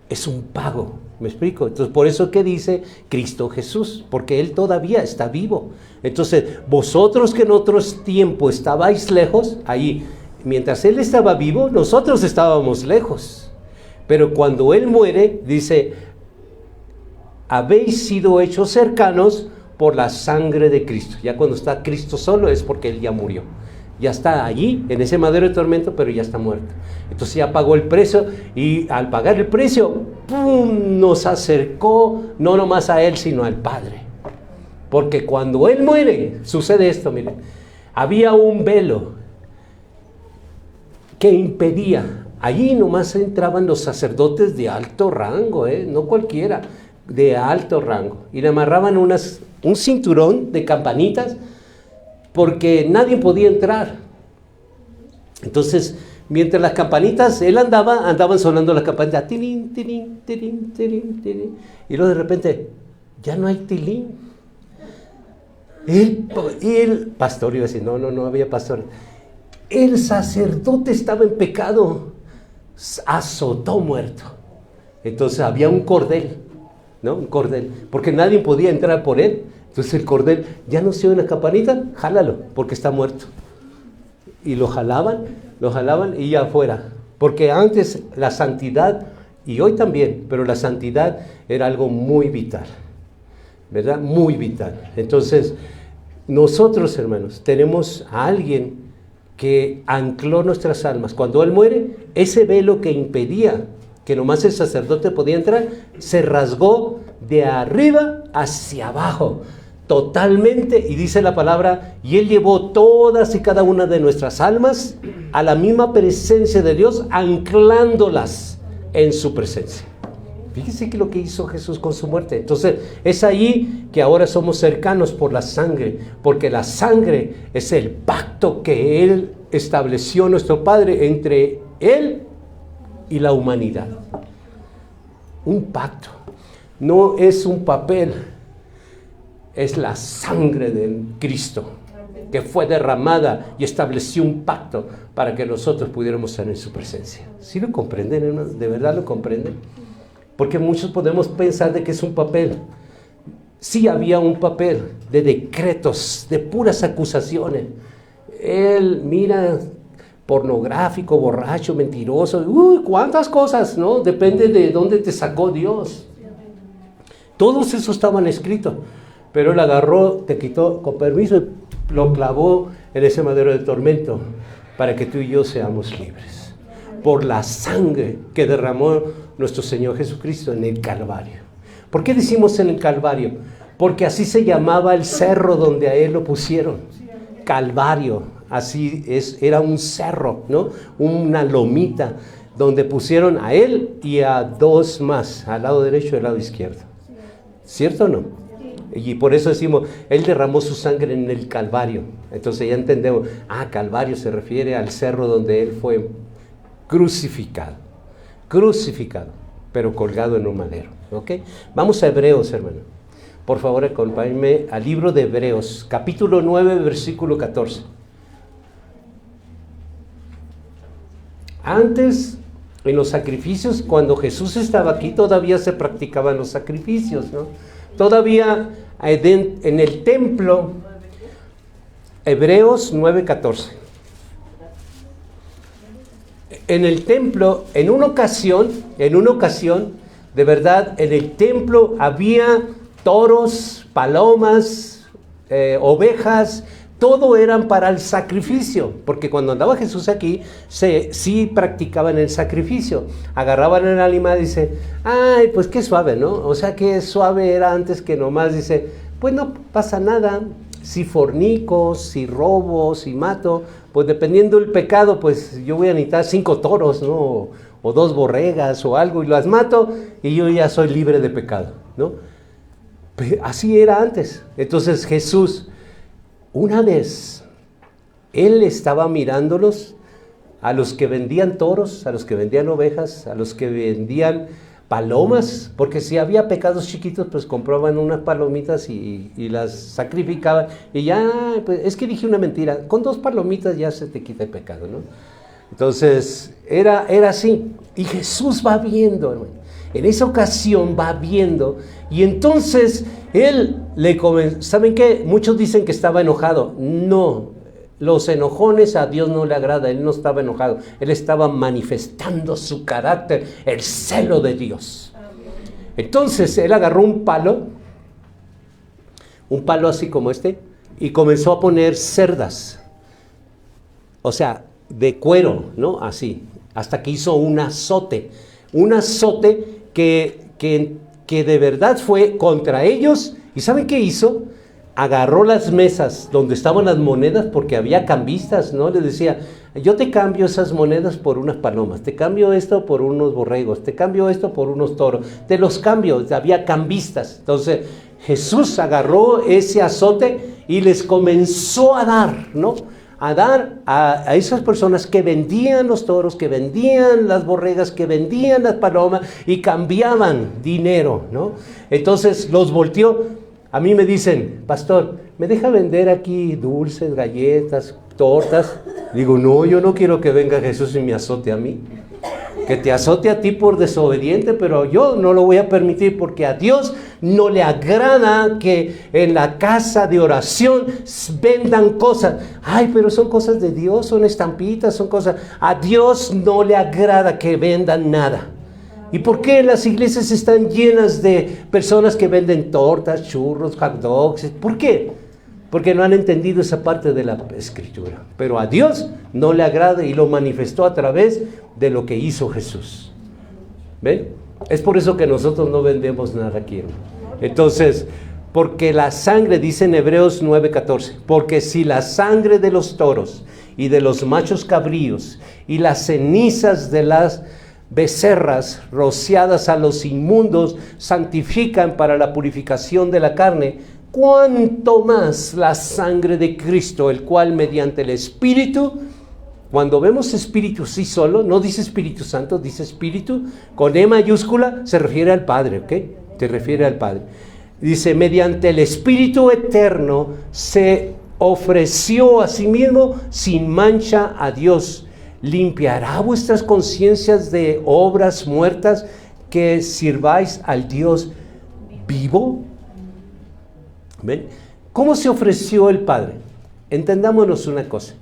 Es un pago, ¿me explico? Entonces, por eso que dice Cristo Jesús, porque Él todavía está vivo. Entonces, vosotros que en otros tiempos estabais lejos, ahí, mientras Él estaba vivo, nosotros estábamos lejos. Pero cuando Él muere, dice, habéis sido hechos cercanos por la sangre de Cristo. Ya cuando está Cristo solo es porque Él ya murió. Ya está allí, en ese madero de tormento, pero ya está muerto. Entonces ya pagó el precio, y al pagar el precio, ¡pum!, nos acercó, no nomás a Él, sino al Padre. Porque cuando Él muere, sucede esto, miren. Había un velo que impedía. Allí nomás entraban los sacerdotes de alto rango, no cualquiera, de alto rango. Y le amarraban un cinturón de campanitas, porque nadie podía entrar. Entonces, mientras las campanitas, él andaban sonando las campanitas, tilín, tilín, tilín, tilín, tilín. Y luego de repente, ya no hay tilín. El pastor iba a decir, no había pastor. El sacerdote estaba en pecado, azotó muerto. Entonces había un cordel, ¿no? Un cordel, porque nadie podía entrar por él. Entonces el cordel, ya no se oye una campanita, jálalo, porque está muerto. Y lo jalaban y ya afuera. Porque antes la santidad, y hoy también, pero la santidad era algo muy vital, ¿verdad? Muy vital. Entonces, nosotros, hermanos, tenemos a alguien que ancló nuestras almas. Cuando Él muere, ese velo que impedía que nomás el sacerdote podía entrar, se rasgó de arriba hacia abajo. Totalmente, y dice la palabra, y Él llevó todas y cada una de nuestras almas a la misma presencia de Dios, anclándolas en su presencia. Fíjese que lo que hizo Jesús con su muerte. Entonces, es ahí que ahora somos cercanos por la sangre, porque la sangre es el pacto que Él estableció, nuestro Padre, entre Él y la humanidad. Un pacto, no es un papel. Es la sangre de Cristo que fue derramada y estableció un pacto para que nosotros pudiéramos estar en su presencia. ¿Sí lo comprenden, hermanos? ¿De verdad lo comprenden? Porque muchos podemos pensar de que es un papel. Sí había un papel de decretos, de puras acusaciones. Él, mira, pornográfico, borracho, mentiroso, cuántas cosas, ¿no? Depende de dónde te sacó Dios. Todos esos estaban escritos. Pero Él agarró, te quitó con permiso y lo clavó en ese madero de tormento para que tú y yo seamos libres. Por la sangre que derramó nuestro Señor Jesucristo en el Calvario. ¿Por qué decimos en el Calvario? Porque así se llamaba el cerro donde a Él lo pusieron. Calvario, así es, era un cerro, ¿no? Una lomita donde pusieron a Él y a dos más, al lado derecho y al lado izquierdo. ¿Cierto o no? Y por eso decimos, Él derramó su sangre en el Calvario. Entonces ya entendemos, Calvario se refiere al cerro donde Él fue crucificado, pero colgado en un madero. ¿Ok? Vamos a Hebreos, hermano. Por favor, acompáñenme al libro de Hebreos, capítulo 9, versículo 14. Antes, en los sacrificios, cuando Jesús estaba aquí, todavía se practicaban los sacrificios, ¿no? Todavía en el templo, Hebreos 9:14. En el templo, en una ocasión, de verdad, en el templo había toros, palomas, ovejas, todo eran para el sacrificio, porque cuando andaba Jesús aquí, sí practicaban el sacrificio. Agarraban el animal y dice, pues qué suave, ¿no? O sea, qué suave era antes que nomás dice, pues no pasa nada, si fornico, si robo, si mato, pues dependiendo del pecado, pues yo voy a necesitar 5 toros, ¿no? O 2 borregas o algo, y las mato, y yo ya soy libre de pecado, ¿no? Pues así era antes. Entonces Jesús, una vez, Él estaba mirándolos, a los que vendían toros, a los que vendían ovejas, a los que vendían palomas, porque si había pecados chiquitos, pues compraban unas palomitas y las sacrificaban, y ya, pues es que dije una mentira, con 2 palomitas ya se te quita el pecado, ¿no? Entonces, era así, y Jesús va viendo, hermano. En esa ocasión va viendo, y entonces Él le comenzó. ¿Saben qué? Muchos dicen que estaba enojado. No, los enojones a Dios no le agrada. Él no estaba enojado, Él estaba manifestando su carácter, el celo de Dios. Entonces Él agarró un palo así como este, y comenzó a poner cerdas, o sea, de cuero, ¿no? Así, hasta que hizo un azote que de verdad fue contra ellos. ¿Y saben qué hizo? Agarró las mesas donde estaban las monedas, porque había cambistas, ¿no? Les decía, yo te cambio esas monedas por unas palomas, te cambio esto por unos borregos, te cambio esto por unos toros, te los cambio, había cambistas. Entonces Jesús agarró ese azote y les comenzó a dar, ¿no? A dar a esas personas que vendían los toros, que vendían las borregas, que vendían las palomas y cambiaban dinero, ¿no? Entonces los volteó. A mí me dicen, pastor, ¿me deja vender aquí dulces, galletas, tortas? Digo, no, yo no quiero que venga Jesús y me azote a mí. Que te azote a ti por desobediente, pero yo no lo voy a permitir, porque a Dios no le agrada que en la casa de oración vendan cosas. Pero son cosas de Dios, son estampitas, son cosas. A Dios no le agrada que vendan nada. ¿Y por qué las iglesias están llenas de personas que venden tortas, churros, hot dogs? ¿Por qué? Porque no han entendido esa parte de la Escritura. Pero a Dios no le agrada, y lo manifestó a través de lo que hizo Jesús. ¿Ven? Es por eso que nosotros no vendemos nada aquí, hermano. Entonces, porque la sangre, dice en Hebreos 9:14, porque si la sangre de los toros y de los machos cabríos y las cenizas de las becerras rociadas a los inmundos santifican para la purificación de la carne, cuánto más la sangre de Cristo, el cual mediante el Espíritu. Cuando vemos Espíritu sí solo, no dice Espíritu Santo, dice Espíritu, con E mayúscula, se refiere al Padre, ¿ok? Se refiere al Padre. Dice, mediante el Espíritu eterno se ofreció a sí mismo sin mancha a Dios. Limpiará vuestras conciencias de obras muertas, que sirváis al Dios vivo. ¿Ven? ¿Cómo se ofreció el Padre? Entendámonos una cosa.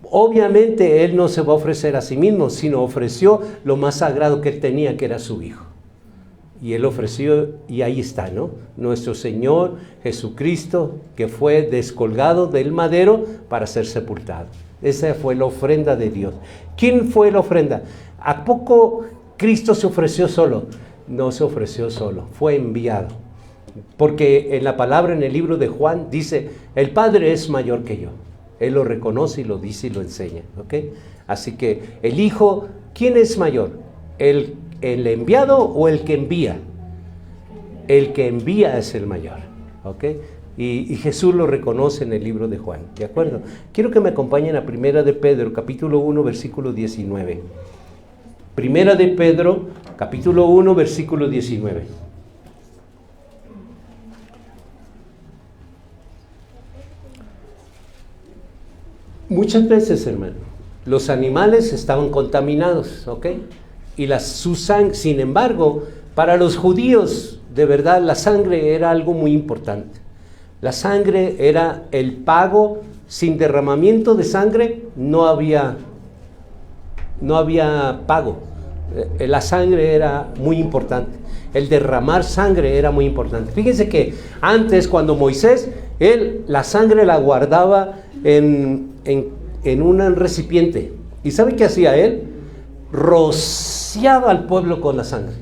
Obviamente Él no se va a ofrecer a sí mismo, sino ofreció lo más sagrado que Él tenía, que era su Hijo. Y Él ofreció, y ahí está, ¿no? Nuestro Señor Jesucristo, que fue descolgado del madero para ser sepultado. Esa fue la ofrenda de Dios. ¿Quién fue la ofrenda? ¿A poco Cristo se ofreció solo? No se ofreció solo, fue enviado. Porque en la palabra, en el libro de Juan, dice, el Padre es mayor que yo. Él lo reconoce y lo dice y lo enseña, ¿ok? Así que el Hijo, ¿quién es mayor? ¿El enviado o el que envía? El que envía es el mayor, ¿ok? Y Jesús lo reconoce en el libro de Juan, ¿de acuerdo? Quiero que me acompañen a Primera de Pedro, capítulo 1, versículo 19. Primera de Pedro, capítulo 1, versículo 19. Muchas veces, hermano, los animales estaban contaminados, ¿ok? Y sin embargo, para los judíos, de verdad, la sangre era algo muy importante. La sangre era el pago. Sin derramamiento de sangre no había pago. La sangre era muy importante. El derramar sangre era muy importante. Fíjense que antes, cuando Moisés, la sangre la guardaba en un recipiente. ¿Y sabe qué hacía él? Rociaba al pueblo con la sangre.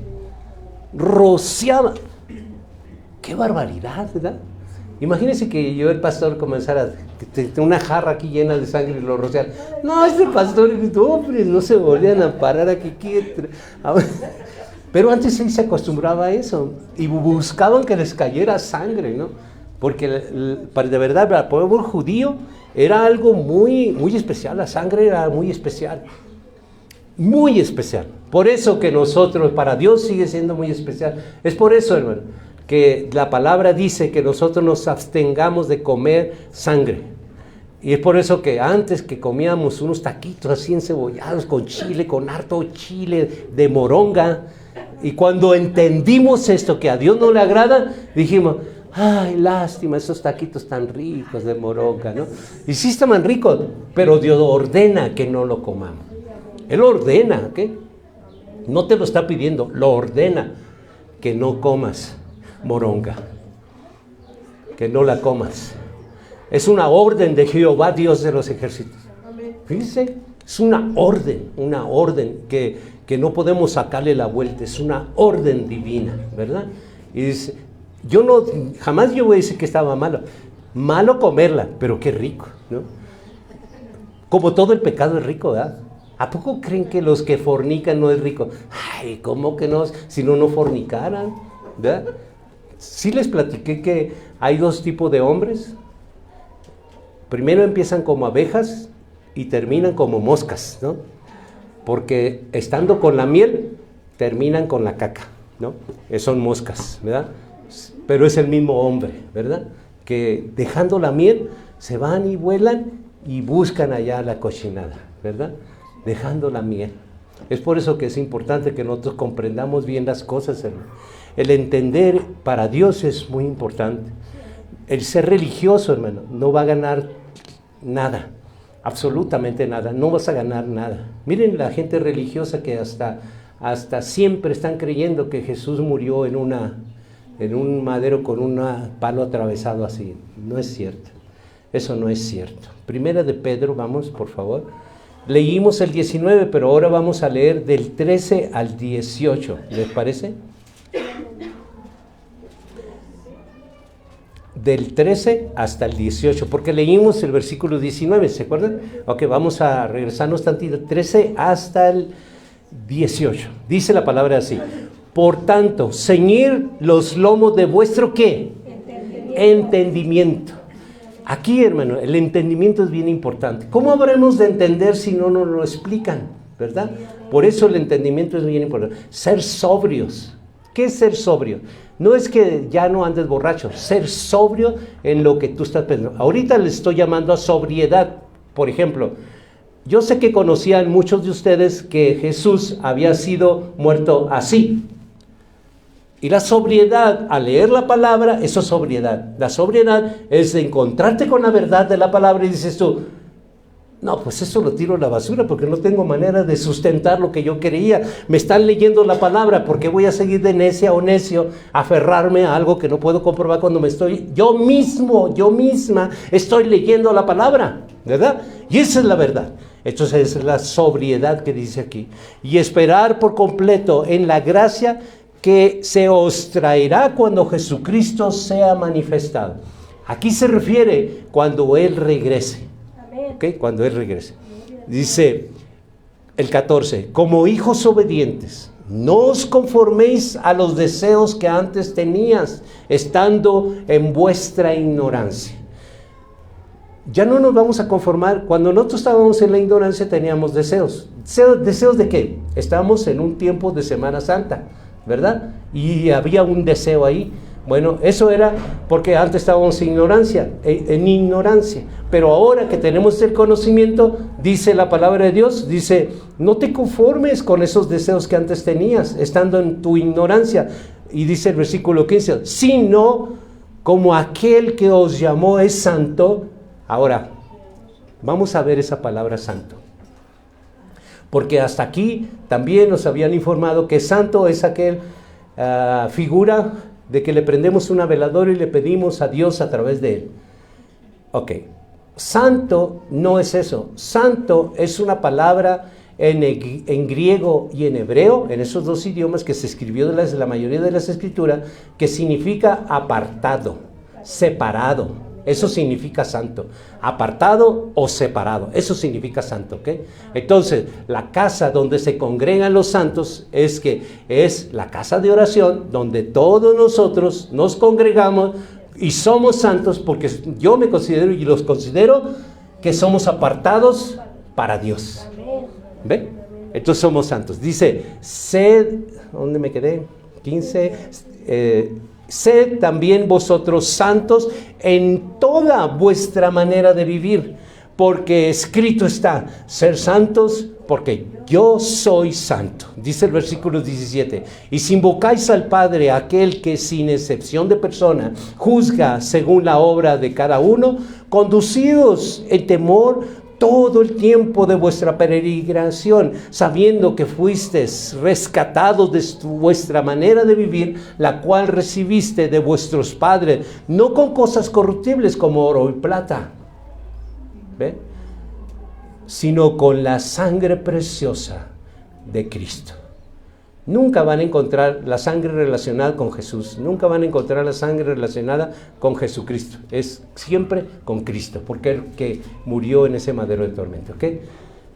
Rociaba. ¡Qué barbaridad!, ¿verdad? Imagínense que yo, el pastor, comenzara una jarra aquí llena de sangre y lo rociara. No, este pastor, hombre, no se volvían a parar aquí. Pero antes sí se acostumbraba a eso. Y buscaban que les cayera sangre, ¿no? Porque de verdad, para el pueblo judío era algo muy, muy especial. La sangre era muy especial. Muy especial. Por eso que nosotros, para Dios sigue siendo muy especial. Es por eso, hermano, que la palabra dice que nosotros nos abstengamos de comer sangre. Y es por eso que antes que comíamos unos taquitos así encebollados con chile, con harto chile de moronga, y cuando entendimos esto, que a Dios no le agrada, dijimos, ay, lástima, esos taquitos tan ricos de moronga, ¿no? Y sí estaban ricos, pero Dios ordena que no lo comamos. Él ordena, ¿ok? No te lo está pidiendo, lo ordena, que no comas moronga, que no la comas. Es una orden de Jehová, Dios de los ejércitos. Fíjense, es una orden que no podemos sacarle la vuelta, es una orden divina, ¿verdad? Y dice, jamás yo voy a decir que estaba malo comerla, pero qué rico, ¿no? Como todo el pecado es rico, ¿verdad? ¿A poco creen que los que fornican no es rico? Ay, ¿cómo que no? Si no fornicaran, ¿verdad? Sí les platiqué que hay dos tipos de hombres. Primero empiezan como abejas y terminan como moscas, ¿no? Porque estando con la miel, terminan con la caca, ¿no? Son moscas, ¿verdad? Pero es el mismo hombre, ¿verdad? Que dejando la miel, se van y vuelan y buscan allá la cochinada, ¿verdad? Dejando la miel. Es por eso que es importante que nosotros comprendamos bien las cosas, hermano. El entender para Dios es muy importante. El ser religioso, hermano, no va a ganar nada, absolutamente nada, no vas a ganar nada. Miren la gente religiosa que hasta siempre están creyendo que Jesús murió en un madero con un palo atravesado así. No es cierto, eso no es cierto. Primera de Pedro, vamos, por favor. Leímos el 19, pero ahora vamos a leer del 13 al 18, ¿les parece? Del 13 hasta el 18, porque leímos el versículo 19, ¿se acuerdan? Ok, vamos a regresarnos tantito, 13 hasta el 18. Dice la palabra así: por tanto, ceñid los lomos de vuestro ¿qué? Entendimiento. Aquí, hermano, el entendimiento es bien importante. ¿Cómo habremos de entender si no nos lo explican? ¿Verdad? Por eso el entendimiento es bien importante. Ser sobrios. ¿Qué es ser sobrio? No es que ya no andes borracho, ser sobrio en lo que tú estás pensando. Ahorita les estoy llamando a sobriedad. Por ejemplo, yo sé que conocían muchos de ustedes que Jesús había sido muerto así. Y la sobriedad, al leer la palabra, eso es sobriedad. La sobriedad es de encontrarte con la verdad de la palabra y dices tú, No, pues eso lo tiro a la basura porque no tengo manera de sustentar lo que yo quería. Me están leyendo la palabra, ¿por qué voy a seguir de necia o necio aferrarme a algo que no puedo comprobar cuando yo misma estoy leyendo la palabra, ¿verdad? Y esa es la verdad. Entonces es la sobriedad que dice aquí. Y esperar por completo en la gracia que se os traerá cuando Jesucristo sea manifestado. Aquí se refiere cuando Él regrese. ¿Okay? Cuando Él regrese. Dice el 14, como hijos obedientes, no os conforméis a los deseos que antes tenías, estando en vuestra ignorancia. Ya no nos vamos a conformar. Cuando nosotros estábamos en la ignorancia teníamos deseos. ¿Deseos de qué? Estábamos en un tiempo de Semana Santa, ¿verdad? Y había un deseo ahí. Bueno, eso era porque antes estábamos en ignorancia. Pero ahora que tenemos el conocimiento, dice la palabra de Dios, dice, no te conformes con esos deseos que antes tenías, estando en tu ignorancia. Y dice el versículo 15, sino como aquel que os llamó es santo. Ahora, vamos a ver esa palabra santo. Porque hasta aquí también nos habían informado que santo es aquel figura de que le prendemos una veladora y le pedimos a Dios a través de él. Ok, santo no es eso. Santo es una palabra en griego y en hebreo, en esos dos idiomas que se escribió de la mayoría de las escrituras, que significa apartado, separado. Eso significa santo, apartado o separado, eso significa santo, ¿ok? Entonces, la casa donde se congregan los santos es la casa de oración, donde todos nosotros nos congregamos y somos santos, porque yo me considero y los considero que somos apartados para Dios. ¿Ve? Entonces somos santos. Dice, sed, ¿dónde me quedé? 15, sed también vosotros santos en toda vuestra manera de vivir, porque escrito está, ser santos porque yo soy santo. Dice el versículo 17, y si invocáis al Padre, aquel que sin excepción de persona juzga según la obra de cada uno, conducidos en temor todo el tiempo de vuestra peregrinación, sabiendo que fuisteis rescatados de vuestra manera de vivir, la cual recibiste de vuestros padres, no con cosas corruptibles como oro y plata, ¿ve? Sino con la sangre preciosa de Cristo. Nunca van a encontrar la sangre relacionada con Jesús, nunca van a encontrar la sangre relacionada con Jesucristo, es siempre con Cristo, porque Él que murió en ese madero de tormento, ¿ok?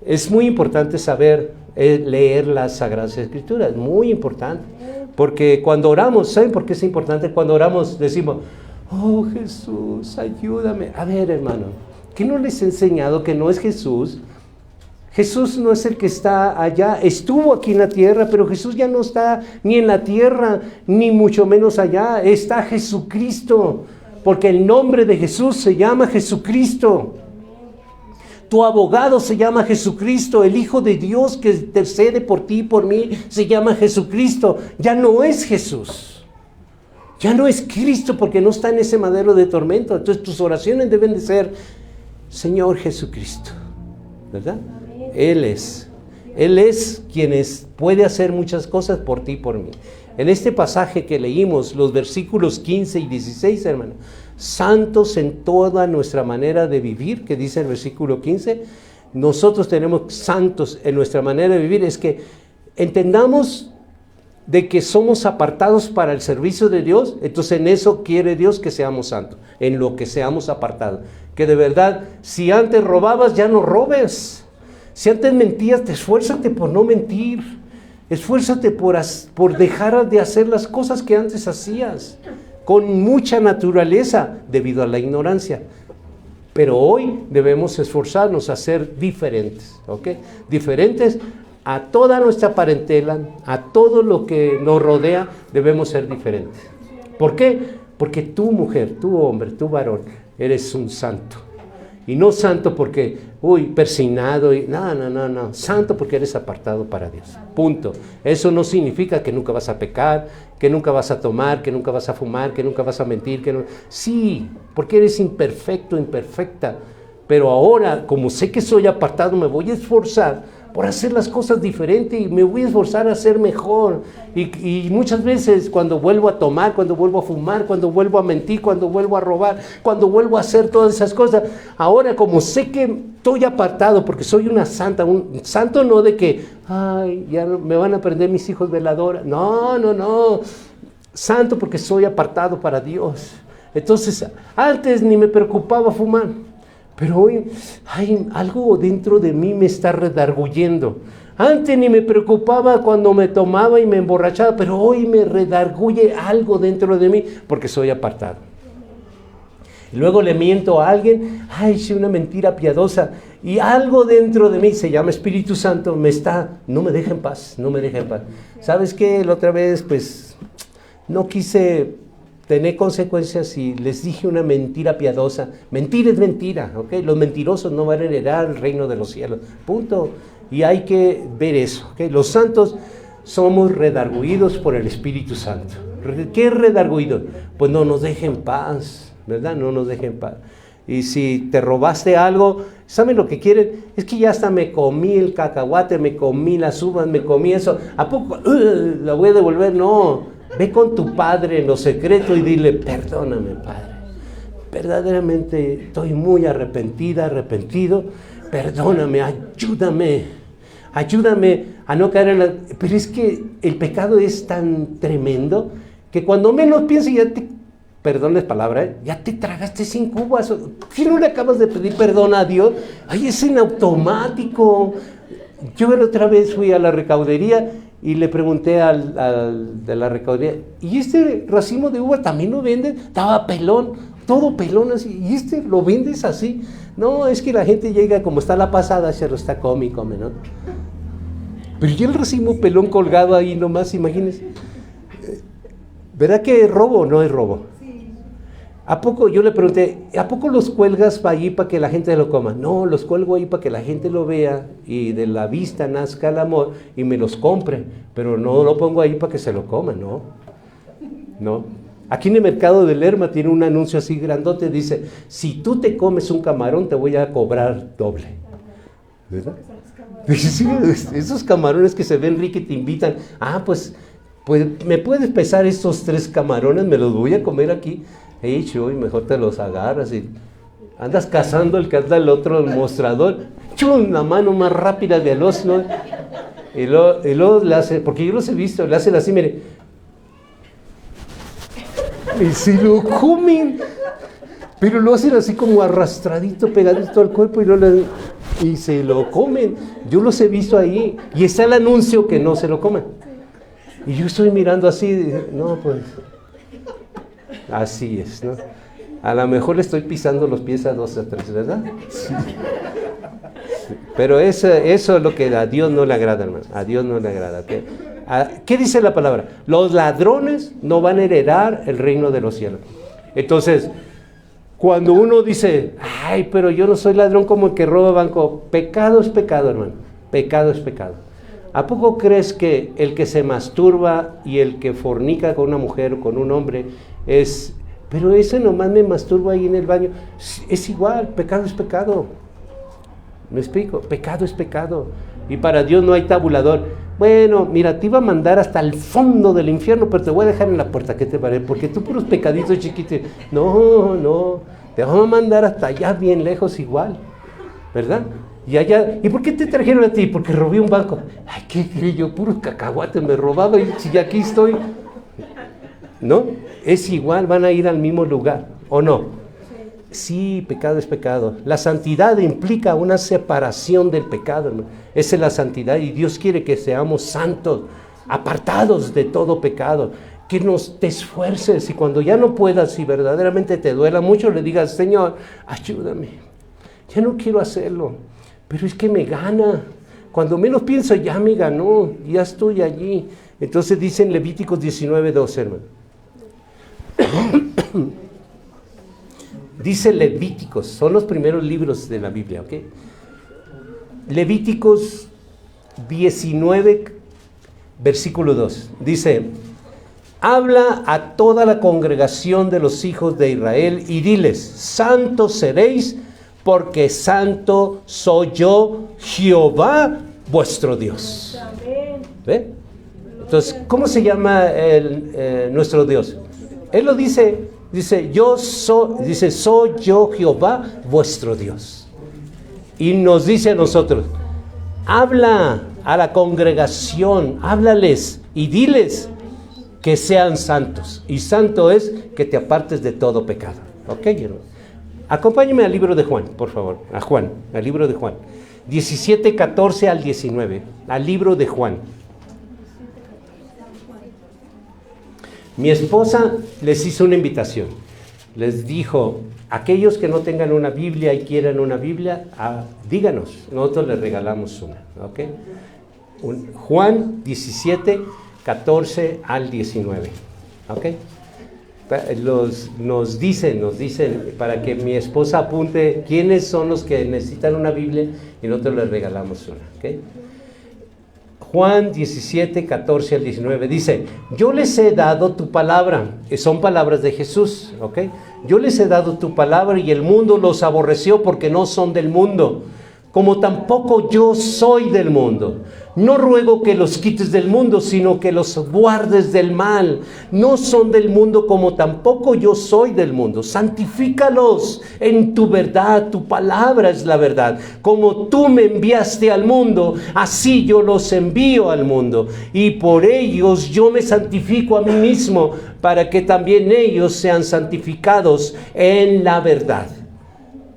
Es muy importante saber leer las Sagradas Escrituras, muy importante, porque cuando oramos, ¿saben por qué es importante? Cuando oramos decimos, oh Jesús, ayúdame. A ver, hermano, ¿qué no les he enseñado que no es Jesús? Jesús no es el que está allá, estuvo aquí en la tierra, pero Jesús ya no está ni en la tierra, ni mucho menos allá, está Jesucristo, porque el nombre de Jesús se llama Jesucristo. Tu abogado se llama Jesucristo, el Hijo de Dios que intercede por ti y por mí se llama Jesucristo, ya no es Jesús. Ya no es Cristo porque no está en ese madero de tormento. Entonces tus oraciones deben de ser, Señor Jesucristo, ¿verdad? Él es quien puede hacer muchas cosas por ti y por mí. En este pasaje que leímos, los versículos 15 y 16, hermano, santos en toda nuestra manera de vivir, que dice el versículo 15, nosotros tenemos santos en nuestra manera de vivir, es que entendamos de que somos apartados para el servicio de Dios, entonces en eso quiere Dios que seamos santos, en lo que seamos apartados. Que de verdad, si antes robabas, ya no robes. Si antes mentías, esfuérzate por no mentir. Esfuérzate por dejar de hacer las cosas que antes hacías, con mucha naturaleza, debido a la ignorancia. Pero hoy debemos esforzarnos a ser diferentes, ¿ok? Diferentes a toda nuestra parentela, a todo lo que nos rodea, debemos ser diferentes. ¿Por qué? Porque tú, mujer, tú, hombre, tú, varón, eres un santo. Y no santo porque, persignado, no, santo porque eres apartado para Dios, punto. Eso no significa que nunca vas a pecar, que nunca vas a tomar, que nunca vas a fumar, que nunca vas a mentir, sí, porque eres imperfecto, imperfecta, Pero ahora, como sé que soy apartado, me voy a esforzar por hacer las cosas diferentes y me voy a esforzar a ser mejor. Y muchas veces cuando vuelvo a tomar, cuando vuelvo a fumar, cuando vuelvo a mentir, cuando vuelvo a robar, cuando vuelvo a hacer todas esas cosas, ahora como sé que estoy apartado porque soy una santa, un santo no de que, ay, ya me van a prender mis hijos veladoras. No. Santo porque soy apartado para Dios. Entonces, antes ni me preocupaba fumar. Pero hoy hay algo dentro de mí me está redarguyendo. Antes ni me preocupaba cuando me tomaba y me emborrachaba, pero hoy me redarguye algo dentro de mí porque soy apartado. Y luego le miento a alguien, hice una mentira piadosa y algo dentro de mí, se llama Espíritu Santo, no me deja en paz. ¿Sabes qué? La otra vez pues no quise tener consecuencias y les dije una mentira piadosa. Mentira es mentira, ¿ok? Los mentirosos no van a heredar el reino de los cielos, punto. Y hay que ver eso, ¿ok? Los santos somos redarguidos por el Espíritu Santo. ¿Qué es redarguido? Pues no nos deje en paz, ¿verdad? No nos deje en paz. Y si te robaste algo, ¿saben lo que quieren? Es que ya hasta me comí el cacahuate, me comí las uvas, me comí eso. ¿A poco la voy a devolver? No. Ve con tu padre en lo secreto y dile, perdóname, Padre. Verdaderamente estoy muy arrepentido. Perdóname, ayúdame a no caer en la... Pero es que el pecado es tan tremendo que cuando menos piensas perdón la palabra, ya te tragaste 5 uvas. Si no le acabas de pedir perdón a Dios, ay, es en automático. Yo la otra vez fui a la recaudería y le pregunté al de la recaudería, ¿y este racimo de uva también lo venden? Estaba pelón, todo pelón así, ¿y este lo vendes así? No, es que la gente llega como está la pasada, se lo está come, ¿no? Pero ya el racimo pelón colgado ahí nomás, imagínense. ¿Verdad que es robo o no es robo? ¿A poco? Yo le pregunté, ¿a poco los cuelgas para allí para que la gente lo coma? No, los cuelgo ahí para que la gente lo vea y de la vista nazca el amor y me los compre, pero no lo pongo ahí para que se lo coman, no. Aquí en el mercado de Lerma tiene un anuncio así grandote, dice, si tú te comes un camarón te voy a cobrar doble. ¿Verdad? Sí, esos camarones que se ven ricos y te invitan, pues me puedes pesar estos 3 camarones, me los voy a comer aquí. Chuy, mejor te los agarras y andas cazando el que anda al otro mostrador, la mano más rápida de los, ¿no? Y luego le hace, porque yo los he visto, le hacen así, mire, y se lo comen, pero lo hacen así como arrastradito, pegadito al cuerpo y se lo comen. Yo los he visto ahí y está el anuncio que no se lo comen. Y yo estoy mirando así, no, pues... Así es, ¿no? A lo mejor le estoy pisando los pies a 2 o 3, ¿verdad? Sí. Pero eso es lo que a Dios no le agrada, hermano. A Dios no le agrada. ¿Qué dice la palabra? Los ladrones no van a heredar el reino de los cielos. Entonces, cuando uno dice, ay, pero yo no soy ladrón como el que roba banco, pecado es pecado, hermano. Pecado es pecado. ¿A poco crees que el que se masturba y el que fornica con una mujer o con un hombre pero ese nomás me masturbo ahí en el baño? Es igual, pecado es pecado. ¿Me explico? Pecado es pecado. Y para Dios no hay tabulador. Bueno, mira, te iba a mandar hasta el fondo del infierno, pero te voy a dejar en la puerta, ¿qué te parece? Porque tú puros pecaditos chiquitos. No, te vamos a mandar hasta allá bien lejos igual, ¿verdad? Y allá, ¿y por qué te trajeron a ti? Porque robé un banco. Ay, ¿qué creí yo? Puros cacahuates me robaba y si aquí estoy... ¿No? Es igual, van a ir al mismo lugar, ¿o no? Sí, pecado es pecado. La santidad implica una separación del pecado, hermano. Esa es la santidad y Dios quiere que seamos santos, apartados de todo pecado. Que te esfuerces y cuando ya no puedas y verdaderamente te duela mucho, le digas, Señor, ayúdame. Ya no quiero hacerlo, pero es que me gana. Cuando menos pienso, ya me ganó, ya estoy allí. Entonces dice en Levíticos 19:12, hermano. Dice Levíticos, son los primeros libros de la Biblia, ¿ok? Levíticos 19, versículo 2, dice, habla a toda la congregación de los hijos de Israel y diles, santos seréis, porque santo soy yo, Jehová, vuestro Dios. ¿Ve? Entonces, ¿cómo se llama nuestro Dios? Él lo dice, soy yo Jehová, vuestro Dios. Y nos dice a nosotros, habla a la congregación, háblales y diles que sean santos. Y santo es que te apartes de todo pecado. ¿Ok, hermano? Acompáñeme al libro de Juan, por favor. Al libro de Juan. 17, 14 al 19. Al libro de Juan. Mi esposa les hizo una invitación. Les dijo, aquellos que no tengan una Biblia y quieran una Biblia, díganos, nosotros les regalamos una. ¿Ok? Juan 17, 14 al 19. ¿Ok? Nos dicen, para que mi esposa apunte quiénes son los que necesitan una Biblia y nosotros les regalamos una. ¿Ok? Juan 17, 14 al 19 dice, yo les he dado tu palabra, son palabras de Jesús, ¿ok? Yo les he dado tu palabra y el mundo los aborreció porque no son del mundo, como tampoco yo soy del mundo. No ruego que los quites del mundo, sino que los guardes del mal. No son del mundo como tampoco yo soy del mundo. Santifícalos en tu verdad, tu palabra es la verdad. Como tú me enviaste al mundo, así yo los envío al mundo. Y por ellos yo me santifico a mí mismo, para que también ellos sean santificados en la verdad.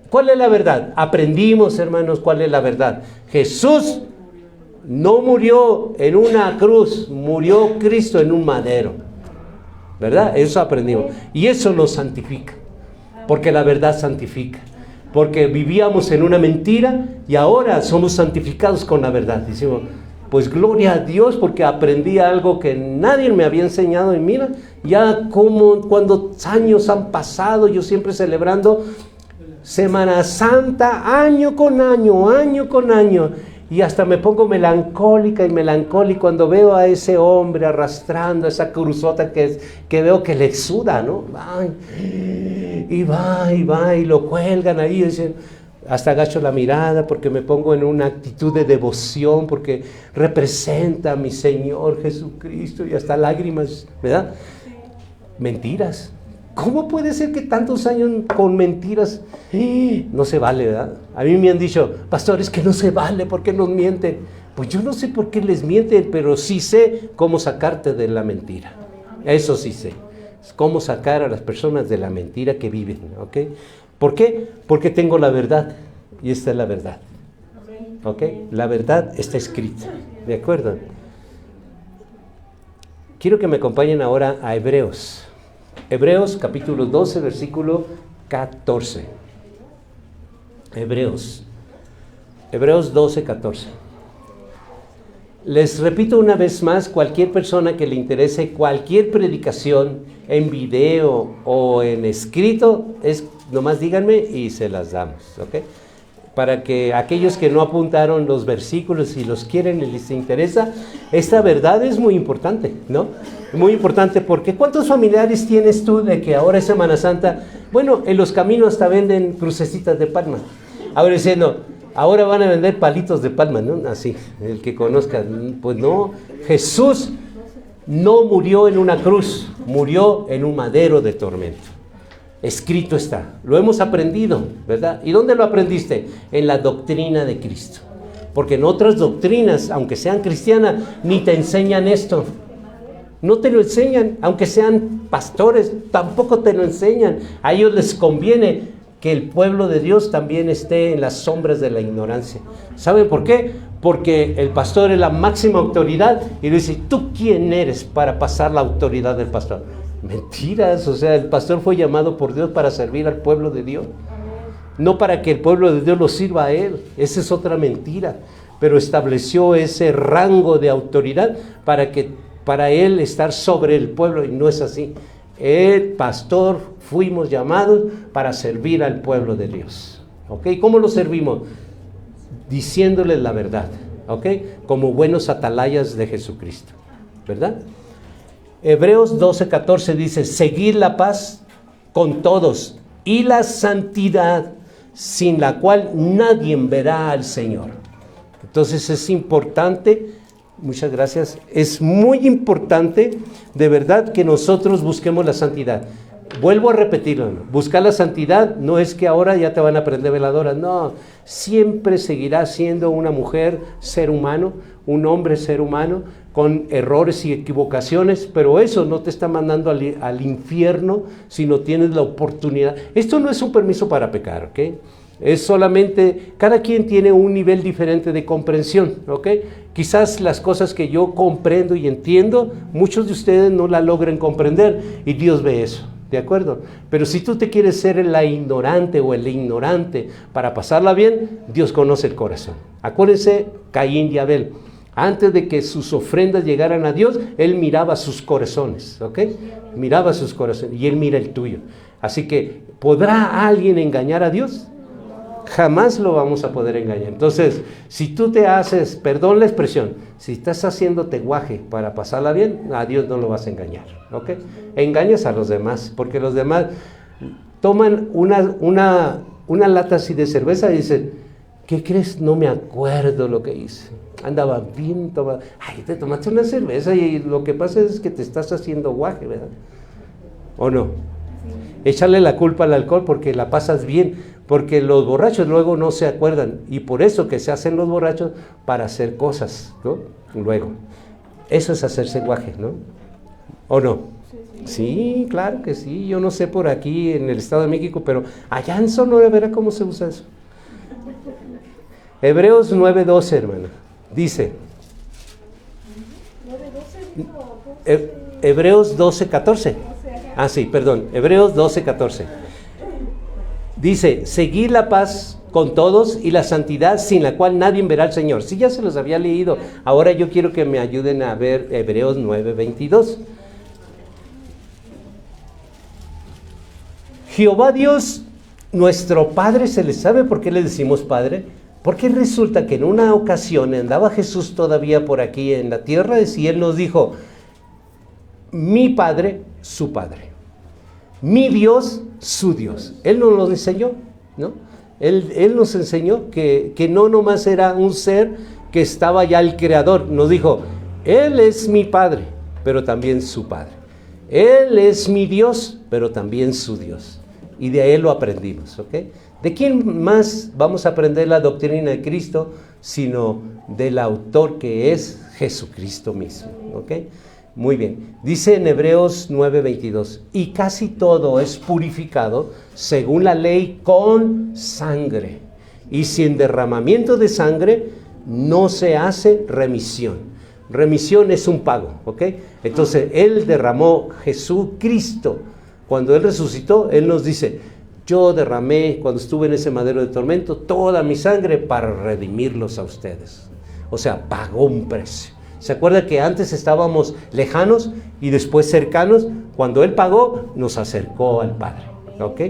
¿Cuál es la verdad? Aprendimos, hermanos, cuál es la verdad. Jesús no murió en una cruz, murió Cristo en un madero. ¿Verdad? Eso aprendimos. Y eso nos santifica. Porque la verdad santifica. Porque vivíamos en una mentira y ahora somos santificados con la verdad. Decimos, pues gloria a Dios porque aprendí algo que nadie me había enseñado. Y mira, ya como cuando años han pasado, yo siempre celebrando Semana Santa, año con año. Y hasta me pongo melancólica cuando veo a ese hombre arrastrando esa cruzota que veo que le suda, ¿no? Y va, y lo cuelgan ahí. Hasta agacho la mirada porque me pongo en una actitud de devoción, porque representa a mi Señor Jesucristo, y hasta lágrimas, ¿verdad? Mentiras. ¿Cómo puede ser que tantos años con mentiras? No se vale, ¿verdad? A mí me han dicho, pastor, es que no se vale, ¿por qué nos mienten? Pues yo no sé por qué les mienten, pero sí sé cómo sacarte de la mentira. Eso sí sé. Cómo sacar a las personas de la mentira que viven, ¿ok? ¿Por qué? Porque tengo la verdad, y esta es la verdad. ¿Ok? La verdad está escrita, ¿de acuerdo? Quiero que me acompañen ahora a Hebreos. Hebreos capítulo 12, versículo 14. Hebreos 12, 14. Les repito una vez más, cualquier persona que le interese cualquier predicación en video o en escrito, nomás díganme y se las damos, ¿ok? Para que aquellos que no apuntaron los versículos, si los quieren y les interesa, esta verdad es muy importante, ¿no? Muy importante, porque ¿cuántos familiares tienes tú de que ahora es Semana Santa? Bueno, en los caminos hasta venden crucecitas de palma. Ahora diciendo, ahora van a vender palitos de palma, ¿no? Así, el que conozca. Pues no, Jesús no murió en una cruz, murió en un madero de tormento. Escrito está, lo hemos aprendido, ¿verdad? ¿Y dónde lo aprendiste? En la doctrina de Cristo. Porque en otras doctrinas, aunque sean cristianas, ni te enseñan esto. No te lo enseñan, aunque sean pastores, tampoco te lo enseñan. A ellos les conviene que el pueblo de Dios también esté en las sombras de la ignorancia. ¿Saben por qué? Porque el pastor es la máxima autoridad y le dice, ¿tú quién eres para pasar la autoridad del pastor? Mentiras, o sea, el pastor fue llamado por Dios para servir al pueblo de Dios, no para que el pueblo de Dios lo sirva a él. Esa es otra mentira, pero estableció ese rango de autoridad para él estar sobre el pueblo, y no es así. El pastor fuimos llamados para servir al pueblo de Dios, ¿ok? ¿Cómo lo servimos? Diciéndoles la verdad, ¿ok? Como buenos atalayas de Jesucristo, ¿verdad? Hebreos 12:14 dice, seguid la paz con todos y la santidad, sin la cual nadie verá al Señor. Entonces es importante, muchas gracias, es muy importante de verdad que nosotros busquemos la santidad. Vuelvo a repetirlo, buscar la santidad no es que ahora ya te van a prender veladoras, no, siempre seguirás siendo una mujer, ser humano, un hombre, ser humano, con errores y equivocaciones, pero eso no te está mandando al infierno si no tienes la oportunidad. Esto no es un permiso para pecar, ¿ok? Es solamente, cada quien tiene un nivel diferente de comprensión, ¿ok? Quizás las cosas que yo comprendo y entiendo, muchos de ustedes no la logran comprender y Dios ve eso. ¿De acuerdo? Pero si tú te quieres ser la ignorante o el ignorante para pasarla bien, Dios conoce el corazón. Acuérdense, Caín y Abel. Antes de que sus ofrendas llegaran a Dios, Él miraba sus corazones, ¿ok? Miraba sus corazones y Él mira el tuyo. Así que, ¿podrá alguien engañar a Dios? Jamás lo vamos a poder engañar. Entonces, si tú te haces, perdón la expresión, si estás haciéndote guaje para pasarla bien, a Dios no lo vas a engañar, ¿ok? Engañas a los demás, porque los demás toman una lata así de cerveza y dicen, ¿qué crees? No me acuerdo lo que hice. Andaba bien tomado. Ay, te tomaste una cerveza y lo que pasa es que te estás haciendo guaje, ¿verdad? ¿O no? Échale la culpa al alcohol porque la pasas bien. Porque los borrachos luego no se acuerdan y por eso que se hacen los borrachos para hacer cosas, ¿no? Luego, eso es hacerse guaje, ¿no? ¿O no? Sí, claro que sí, yo no sé por aquí en el Estado de México, pero allá en Sonora verá cómo se usa eso. Hebreos 9:12, hermana, dice, Hebreos 12:14, Hebreos 12:14. Dice, seguid la paz con todos y la santidad sin la cual nadie verá al Señor. Sí, ya se los había leído. Ahora yo quiero que me ayuden a ver Hebreos 9:22. Jehová Dios, nuestro Padre, ¿se le sabe por qué le decimos Padre? Porque resulta que en una ocasión andaba Jesús todavía por aquí en la tierra y Él nos dijo, mi Padre, su Padre. Mi Dios, su Dios. Él nos lo enseñó, ¿no? Él nos enseñó que no nomás era un ser que estaba ya el Creador. Nos dijo, Él es mi Padre, pero también su Padre. Él es mi Dios, pero también su Dios. Y de Él lo aprendimos, ¿ok? ¿De quién más vamos a aprender la doctrina de Cristo? Sino del autor que es Jesucristo mismo, ¿ok? Muy bien, dice en Hebreos 9:22, y casi todo es purificado según la ley con sangre, y sin derramamiento de sangre no se hace remisión. Remisión es un pago, ¿ok? Entonces, Él derramó, Jesucristo, cuando Él resucitó, Él nos dice, yo derramé, cuando estuve en ese madero de tormento, toda mi sangre para redimirlos a ustedes. O sea, pagó un precio. ¿Se acuerda que antes estábamos lejanos y después cercanos? Cuando Él pagó, nos acercó al Padre, ¿ok?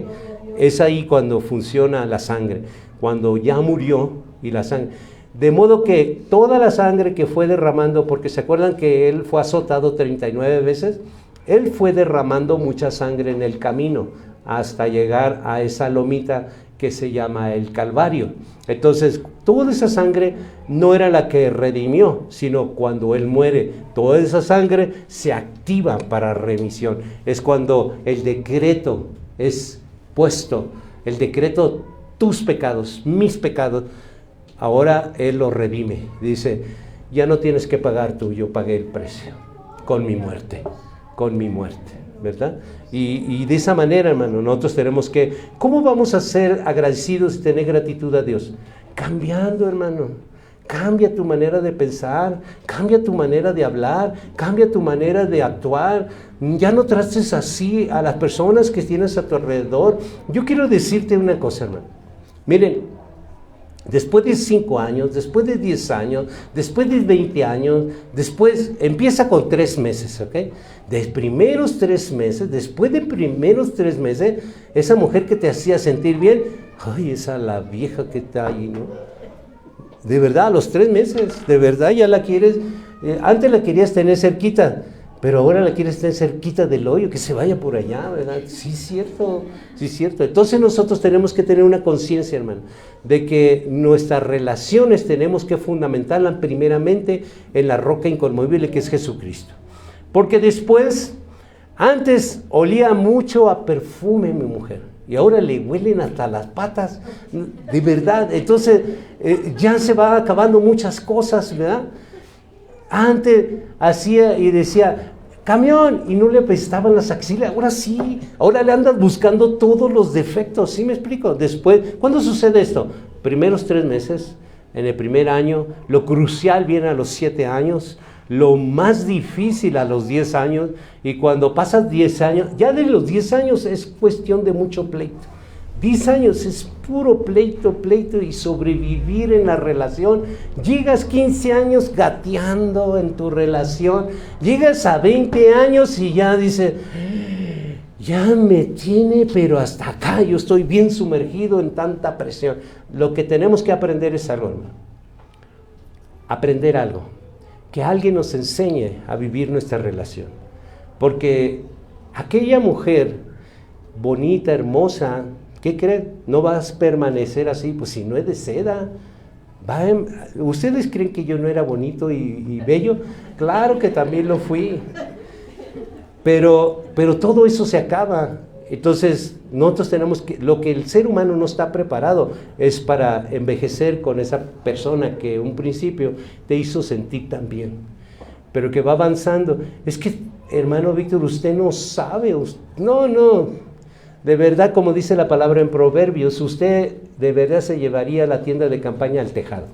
Es ahí cuando funciona la sangre, cuando ya murió y la sangre. De modo que toda la sangre que fue derramando, porque se acuerdan que Él fue azotado 39 veces, Él fue derramando mucha sangre en el camino hasta llegar a esa lomita que se llama el Calvario. Entonces, toda esa sangre no era la que redimió, sino cuando Él muere, toda esa sangre se activa para remisión. Es cuando el decreto es puesto, el decreto, tus pecados, mis pecados, ahora Él los redime. Dice, ya no tienes que pagar tú, yo pagué el precio, con mi muerte, ¿verdad? Y de esa manera, hermano, nosotros tenemos que, ¿cómo vamos a ser agradecidos y tener gratitud a Dios? Cambiando, hermano. Cambia tu manera de pensar, cambia tu manera de hablar, cambia tu manera de actuar. Ya no trates así a las personas que tienes a tu alrededor. Yo quiero decirte una cosa, hermano. Miren, después de 5 años, después de 10 años, después de 20 años, después, empieza con 3 meses, ¿ok? De primeros 3 meses, después de primeros 3 meses, esa mujer que te hacía sentir bien, ay, esa la vieja que está ahí, ¿no? De verdad, a los 3 meses, de verdad ya la quieres, antes la querías tener cerquita, pero ahora la quieres tener cerquita del hoyo, que se vaya por allá, ¿verdad? Sí, cierto, sí, cierto. Entonces nosotros tenemos que tener una conciencia, hermano, de que nuestras relaciones tenemos que fundamentarlas primeramente en la roca inconmovible que es Jesucristo. Porque después, antes olía mucho a perfume mi mujer, y ahora le huelen hasta las patas, de verdad. Entonces ya se va acabando muchas cosas, ¿verdad? Antes hacía y decía, camión, y no le apestaban las axilas. Ahora sí, ahora le andas buscando todos los defectos. ¿Sí me explico? Después, ¿cuándo sucede esto? Primeros 3 meses, en el primer año. Lo crucial viene a los 7 años. Lo más difícil a los 10 años. Y cuando pasas 10 años, ya de los 10 años es cuestión de mucho pleito. 10 años es puro pleito, pleito y sobrevivir en la relación. Llegas 15 años gateando en tu relación. Llegas a 20 años y ya dices, ya me tiene, pero hasta acá. Yo estoy bien sumergido en tanta presión. Lo que tenemos que aprender es algo, hermano. Aprender algo. Que alguien nos enseñe a vivir nuestra relación. Porque aquella mujer bonita, hermosa, ¿qué creen? No vas a permanecer así, pues si no es de seda. ¿Ustedes creen que yo no era bonito y bello? Claro que también lo fui. Pero todo eso se acaba. Entonces, nosotros tenemos que, lo que el ser humano no está preparado es para envejecer con esa persona que en un principio te hizo sentir tan bien, pero que va avanzando. Es que, hermano Víctor, usted no sabe, no, de verdad, como dice la palabra en Proverbios, usted de verdad se llevaría la tienda de campaña al tejado.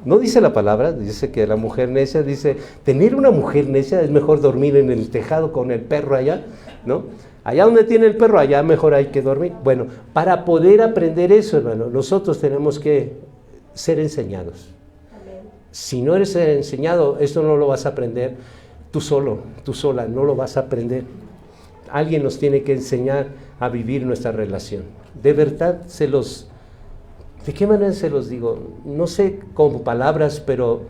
No dice la palabra, dice que la mujer necia, dice, tener una mujer necia es mejor dormir en el tejado con el perro allá, ¿no? Allá donde tiene el perro, allá mejor hay que dormir. Bueno, para poder aprender eso, hermano, nosotros tenemos que ser enseñados. Si no eres enseñado, esto no lo vas a aprender tú solo, tú sola, no lo vas a aprender. Alguien nos tiene que enseñar a vivir nuestra relación. De verdad, ¿de qué manera se los digo? No sé con palabras, pero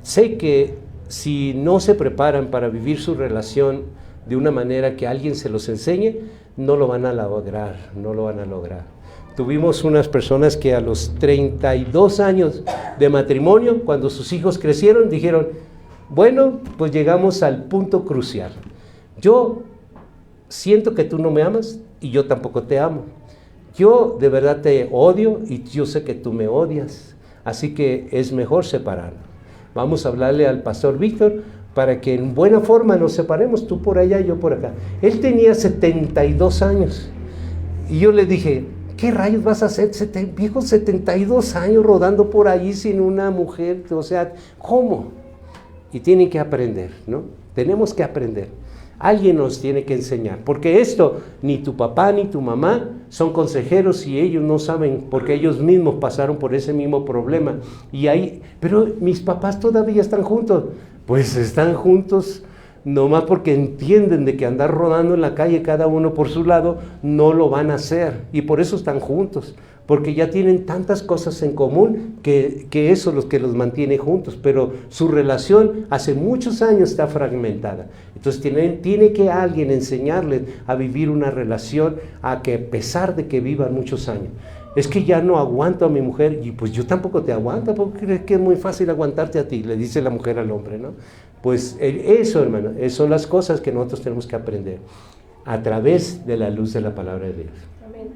sé que si no se preparan para vivir su relación de una manera que alguien se los enseñe, no lo van a lograr. Tuvimos unas personas que a los 32 años de matrimonio, cuando sus hijos crecieron, dijeron, bueno, pues llegamos al punto crucial. Yo siento que tú no me amas y yo tampoco te amo. Yo de verdad te odio y yo sé que tú me odias. Así que es mejor separarnos. Vamos a hablarle al pastor Víctor para que en buena forma nos separemos, tú por allá y yo por acá. Él tenía 72 años. Y yo le dije, ¿qué rayos vas a hacer? Viejo, 72 años rodando por allí sin una mujer. O sea, ¿cómo? Y tienen que aprender, ¿no? Tenemos que aprender. Alguien nos tiene que enseñar, porque esto, ni tu papá ni tu mamá son consejeros y ellos no saben, porque ellos mismos pasaron por ese mismo problema. Pero mis papás todavía están juntos. Pues están juntos nomás porque entienden de que andar rodando en la calle cada uno por su lado no lo van a hacer, y por eso están juntos, porque ya tienen tantas cosas en común que eso es lo que los mantiene juntos, pero su relación hace muchos años está fragmentada. Entonces tiene que alguien enseñarles a vivir una relación, a que a pesar de que vivan muchos años. Es que ya no aguanto a mi mujer, y pues yo tampoco te aguanto, porque crees que es muy fácil aguantarte a ti, le dice la mujer al hombre, ¿no? Pues eso, hermano, esas son las cosas que nosotros tenemos que aprender a través de la luz de la palabra de Dios. Amén.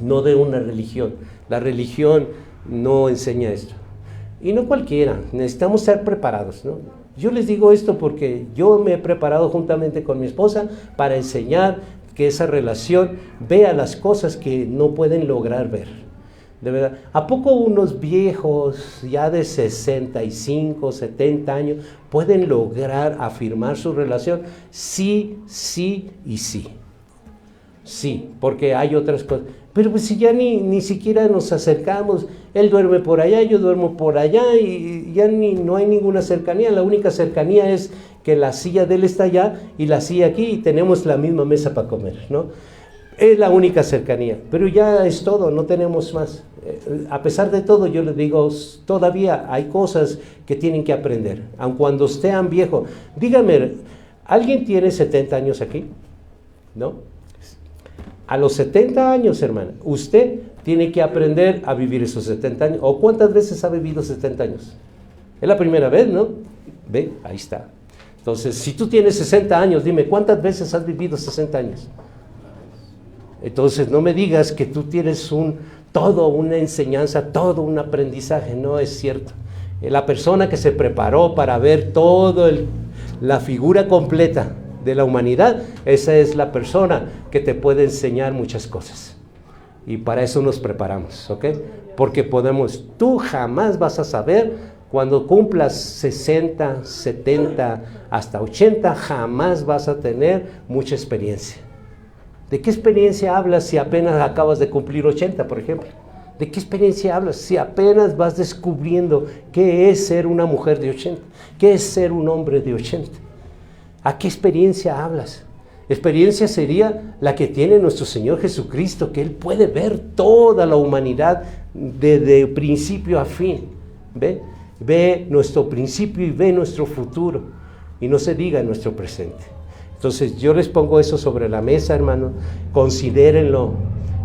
No de una religión. La religión no enseña esto. Y no cualquiera, necesitamos estar preparados, ¿no? Yo les digo esto porque yo me he preparado juntamente con mi esposa para enseñar que esa relación vea las cosas que no pueden lograr ver. De verdad, ¿a poco unos viejos ya de 65, 70 años pueden lograr afirmar su relación? Sí, sí y sí. Sí, porque hay otras cosas. Pero pues si ya ni siquiera nos acercamos, él duerme por allá, yo duermo por allá y ya no hay ninguna cercanía. La única cercanía es que la silla de él está allá y la silla aquí y tenemos la misma mesa para comer, ¿no? Es la única cercanía, pero ya es todo, no tenemos más. A pesar de todo, yo les digo, todavía hay cosas que tienen que aprender, aun cuando estén viejos. Dígame, ¿alguien tiene 70 años aquí? ¿No? A los 70 años, hermana, usted tiene que aprender a vivir esos 70 años. ¿O cuántas veces ha vivido 70 años? Es la primera vez, ¿no? Ve, ahí está. Entonces, si tú tienes 60 años, dime, ¿cuántas veces has vivido 60 años? Entonces, no me digas que tú tienes todo una enseñanza, todo un aprendizaje. No es cierto. La persona que se preparó para ver la figura completa de la humanidad, esa es la persona que te puede enseñar muchas cosas. Y para eso nos preparamos, ¿ok? Porque tú jamás vas a saber, cuando cumplas 60, 70, hasta 80, jamás vas a tener mucha experiencia. ¿De qué experiencia hablas si apenas acabas de cumplir 80, por ejemplo? ¿De qué experiencia hablas si apenas vas descubriendo qué es ser una mujer de 80? ¿Qué es ser un hombre de 80? ¿A qué experiencia hablas? Experiencia sería la que tiene nuestro Señor Jesucristo, que Él puede ver toda la humanidad desde principio a fin. Ve nuestro principio y ve nuestro futuro. Y no se diga nuestro presente. Entonces yo les pongo eso sobre la mesa, hermano. Considérenlo.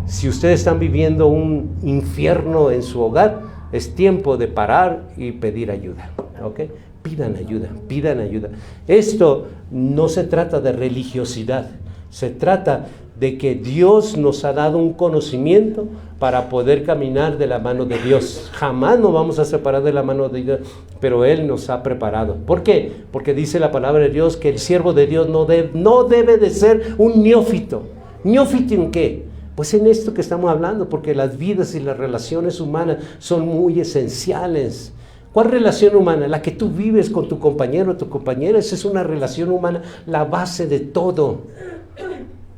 Si ustedes están viviendo un infierno en su hogar, es tiempo de parar y pedir ayuda. ¿Ok? Pidan ayuda, pidan ayuda. Esto no se trata de religiosidad, se trata de que Dios nos ha dado un conocimiento para poder caminar de la mano de Dios. Jamás nos vamos a separar de la mano de Dios, pero Él nos ha preparado. ¿Por qué? Porque dice la palabra de Dios que el siervo de Dios no debe de ser un neófito. ¿Neófito en qué? Pues en esto que estamos hablando, porque las vidas y las relaciones humanas son muy esenciales. ¿Cuál relación humana? La que tú vives con tu compañero o tu compañera. Esa es una relación humana, la base de todo.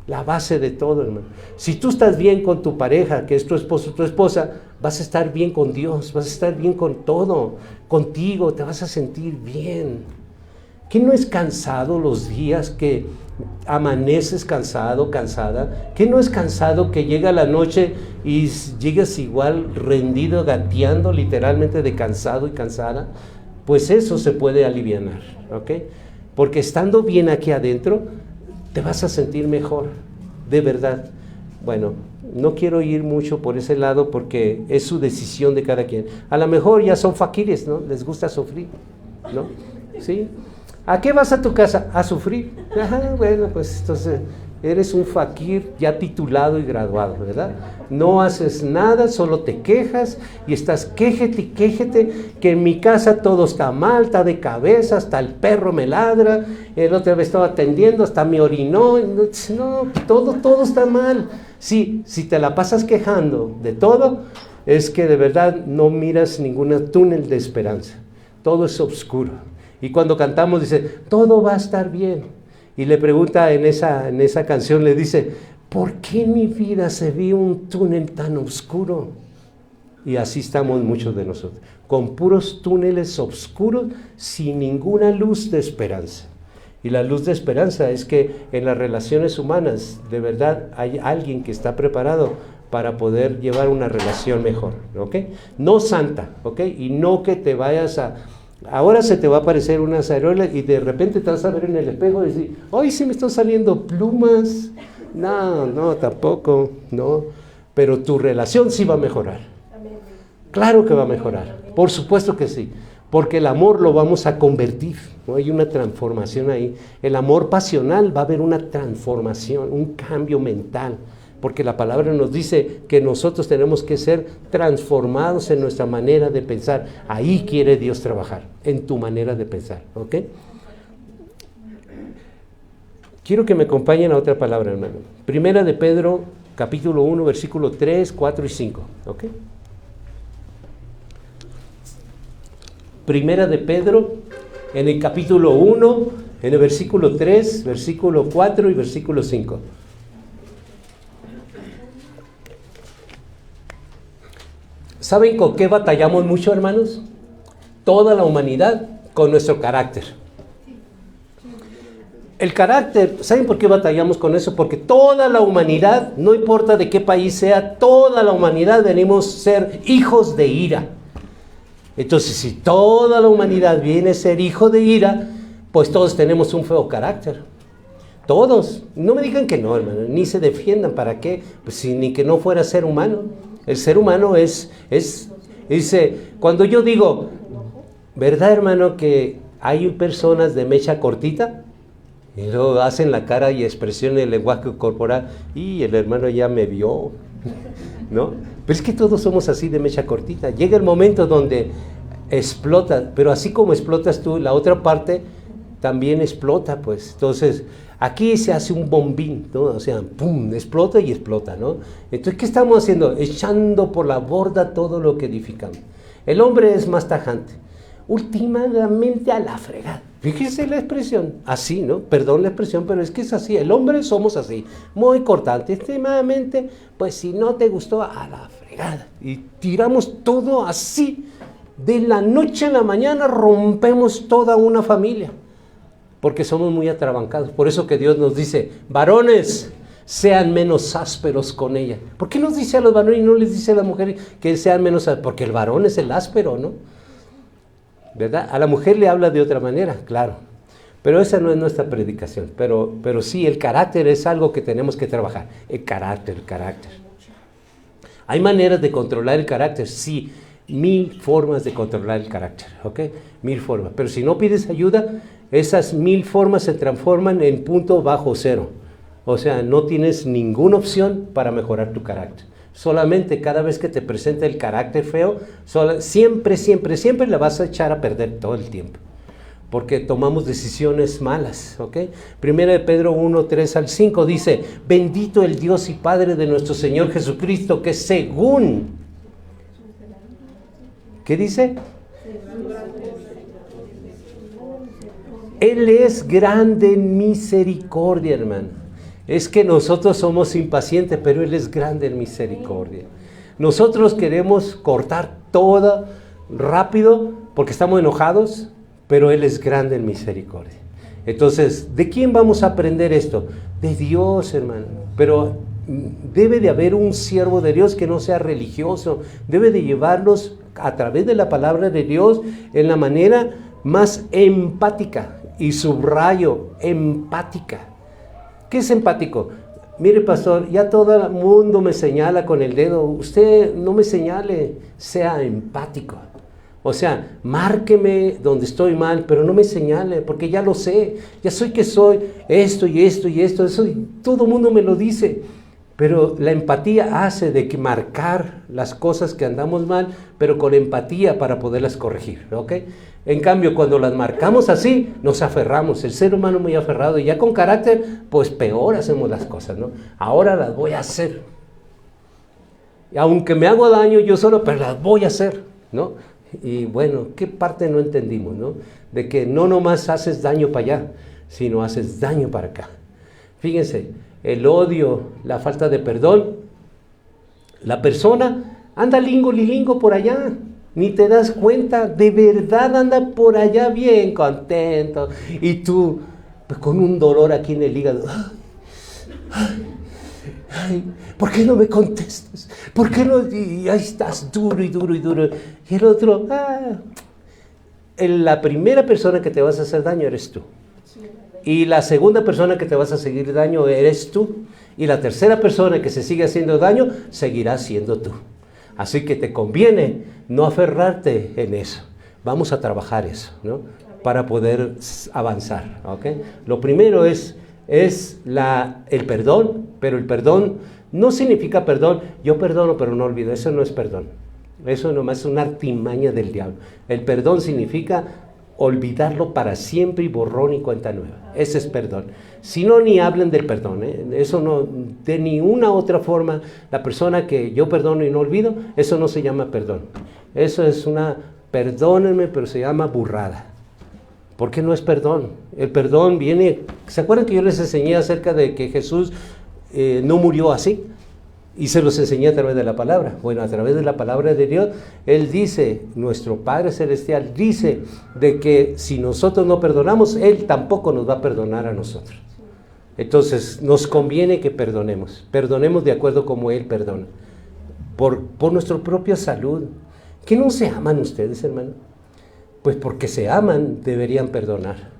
La base de todo, hermano. Si tú estás bien con tu pareja, que es tu esposo o tu esposa, vas a estar bien con Dios, vas a estar bien con todo. Contigo te vas a sentir bien. ¿Qué no es cansado los días que amaneces cansado, cansada? ¿Qué no es cansado que llega la noche y llegas igual rendido, gateando literalmente de cansado y cansada? Pues eso se puede alivianar, ¿ok? Porque estando bien aquí adentro, te vas a sentir mejor, de verdad. Bueno, no quiero ir mucho por ese lado porque es su decisión de cada quien. A lo mejor ya son faquires, ¿no? Les gusta sufrir, ¿no? ¿Sí? ¿A qué vas a tu casa? A sufrir. Ajá, bueno, pues entonces eres un faquir ya titulado y graduado, ¿verdad? No haces nada, solo te quejas y estás quéjete, que en mi casa todo está mal, está de cabeza, hasta el perro me ladra, el otro vez estaba atendiendo, hasta me orinó, no, todo está mal. Sí, si te la pasas quejando de todo, es que de verdad no miras ningún túnel de esperanza, todo es oscuro. Y cuando cantamos dice, todo va a estar bien. Y le pregunta en esa canción, le dice, ¿por qué en mi vida se ve un túnel tan oscuro? Y así estamos muchos de nosotros, con puros túneles oscuros, sin ninguna luz de esperanza. Y la luz de esperanza es que en las relaciones humanas, de verdad, hay alguien que está preparado para poder llevar una relación mejor, ¿ok? No santa, ¿ok? Y no que te vayas ahora se te va a aparecer unas areolas y de repente te vas a ver en el espejo y decir, ¡ay, sí me están saliendo plumas! No, tampoco, no. Pero tu relación sí va a mejorar. Claro que va a mejorar, por supuesto que sí. Porque el amor lo vamos a convertir, ¿no? Hay una transformación ahí. El amor pasional va a haber una transformación, un cambio mental. Porque la palabra nos dice que nosotros tenemos que ser transformados en nuestra manera de pensar. Ahí quiere Dios trabajar, en tu manera de pensar, ¿ok? Quiero que me acompañen a otra palabra, hermano. Primera de Pedro, capítulo 1, versículo 3, 4 y 5, ¿ok? Primera de Pedro, en el capítulo 1, en el versículo 3, versículo 4 y versículo 5. ¿Saben con qué batallamos mucho, hermanos? Toda la humanidad, con nuestro carácter. el carácter, ¿saben por qué batallamos con eso? Porque toda la humanidad, no importa de qué país sea, toda la humanidad venimos a ser hijos de ira. Entonces, si toda la humanidad viene a ser hijo de ira, pues todos tenemos un feo carácter. Todos. No me digan que no, hermano, ni se defiendan. ¿Para qué? Pues si ni que no fuera ser humano. El ser humano dice, cuando yo digo, ¿verdad, hermano, que hay personas de mecha cortita? Y luego hacen la cara y expresión en el lenguaje corporal, y el hermano ya me vio, ¿no? Pero es que todos somos así de mecha cortita. Llega el momento donde explota, pero así como explotas tú, la otra parte también explota, pues. Entonces, aquí se hace un bombín, ¿no? O sea, ¡pum!, explota y explota, ¿no? Entonces, ¿qué estamos haciendo? Echando por la borda todo lo que edificamos. El hombre es más tajante. Últimamente a la fregada. Fíjese la expresión, así, ¿no? Perdón la expresión, pero es que es así. El hombre somos así, muy cortante. Extremadamente, pues si no te gustó, a la fregada. Y tiramos todo así. De la noche a la mañana rompemos toda una familia. Porque somos muy atrabancados. Por eso que Dios nos dice, varones, sean menos ásperos con ella. ¿Por qué nos dice a los varones y no les dice a las mujeres que sean menos ásperos? Porque el varón es el áspero, ¿no? ¿Verdad? A la mujer le habla de otra manera, claro. Pero esa no es nuestra predicación. Pero sí, el carácter es algo que tenemos que trabajar. El carácter. ¿Hay maneras de controlar el carácter? Sí, 1000 formas de controlar el carácter, ¿ok? 1000 formas. Pero si no pides ayuda, esas 1000 formas se transforman en punto bajo cero. O sea, no tienes ninguna opción para mejorar tu carácter. Solamente cada vez que te presenta el carácter feo, siempre la vas a echar a perder todo el tiempo. Porque tomamos decisiones malas, ¿ok? Primera de Pedro 1, 3 al 5 dice, bendito el Dios y Padre de nuestro Señor Jesucristo, que según... ¿Qué dice? Él es grande en misericordia, hermano. Es que nosotros somos impacientes, pero Él es grande en misericordia. Nosotros queremos cortar todo rápido porque estamos enojados, pero Él es grande en misericordia. Entonces, ¿de quién vamos a aprender esto? De Dios, hermano. Pero debe de haber un siervo de Dios que no sea religioso. Debe de llevarlos a través de la palabra de Dios en la manera más empática. Y subrayo, empática. ¿Qué es empático? Mire, pastor, ya todo el mundo me señala con el dedo. Usted no me señale, sea empático. O sea, márqueme donde estoy mal, pero no me señale, porque ya lo sé. Ya soy que soy esto y esto y esto. Eso, y todo el mundo me lo dice. Pero la empatía hace de que marcar las cosas que andamos mal, pero con empatía para poderlas corregir, ¿ok? En cambio, cuando las marcamos así, nos aferramos. El ser humano muy aferrado y ya con carácter, pues peor hacemos las cosas, ¿no? Ahora las voy a hacer. Y aunque me hago daño yo solo, pero las voy a hacer, ¿no? Y bueno, ¿qué parte no entendimos, no? De que no nomás haces daño para allá, sino haces daño para acá. Fíjense, el odio, la falta de perdón, la persona anda lingo por allá, ni te das cuenta, de verdad anda por allá bien contento, y tú pues, con un dolor aquí en el hígado. Ay, ¿por qué no me contestas? ¿Por qué no? Y ahí estás duro. Y el otro, la primera persona que te vas a hacer daño eres tú. Y la segunda persona que te vas a seguir daño eres tú. Y la tercera persona que se sigue haciendo daño, seguirá siendo tú. Así que te conviene no aferrarte en eso. Vamos a trabajar eso, ¿no? Para poder avanzar, ¿ok? Lo primero es el perdón, pero el perdón no significa perdón. Yo perdono, pero no olvido. Eso no es perdón. Eso nomás es una artimaña del diablo. El perdón significa olvidarlo para siempre y borrón y cuenta nueva. Ese es perdón. Si no, ni hablen del perdón, ¿eh? Eso no, de ninguna otra forma, la persona que yo perdono y no olvido, eso no se llama perdón. Eso es perdónenme, pero se llama burrada. ¿Por qué no es perdón? El perdón viene, ¿se acuerdan que yo les enseñé acerca de que Jesús no murió así? Y se los enseñé a través de la palabra. Bueno, a través de la palabra de Dios, Él dice, nuestro Padre Celestial dice, de que si nosotros no perdonamos, Él tampoco nos va a perdonar a nosotros. Entonces, nos conviene que perdonemos. Perdonemos de acuerdo como Él perdona. Por nuestra propia salud. ¿Que no se aman ustedes, hermano? Pues porque se aman, deberían perdonar.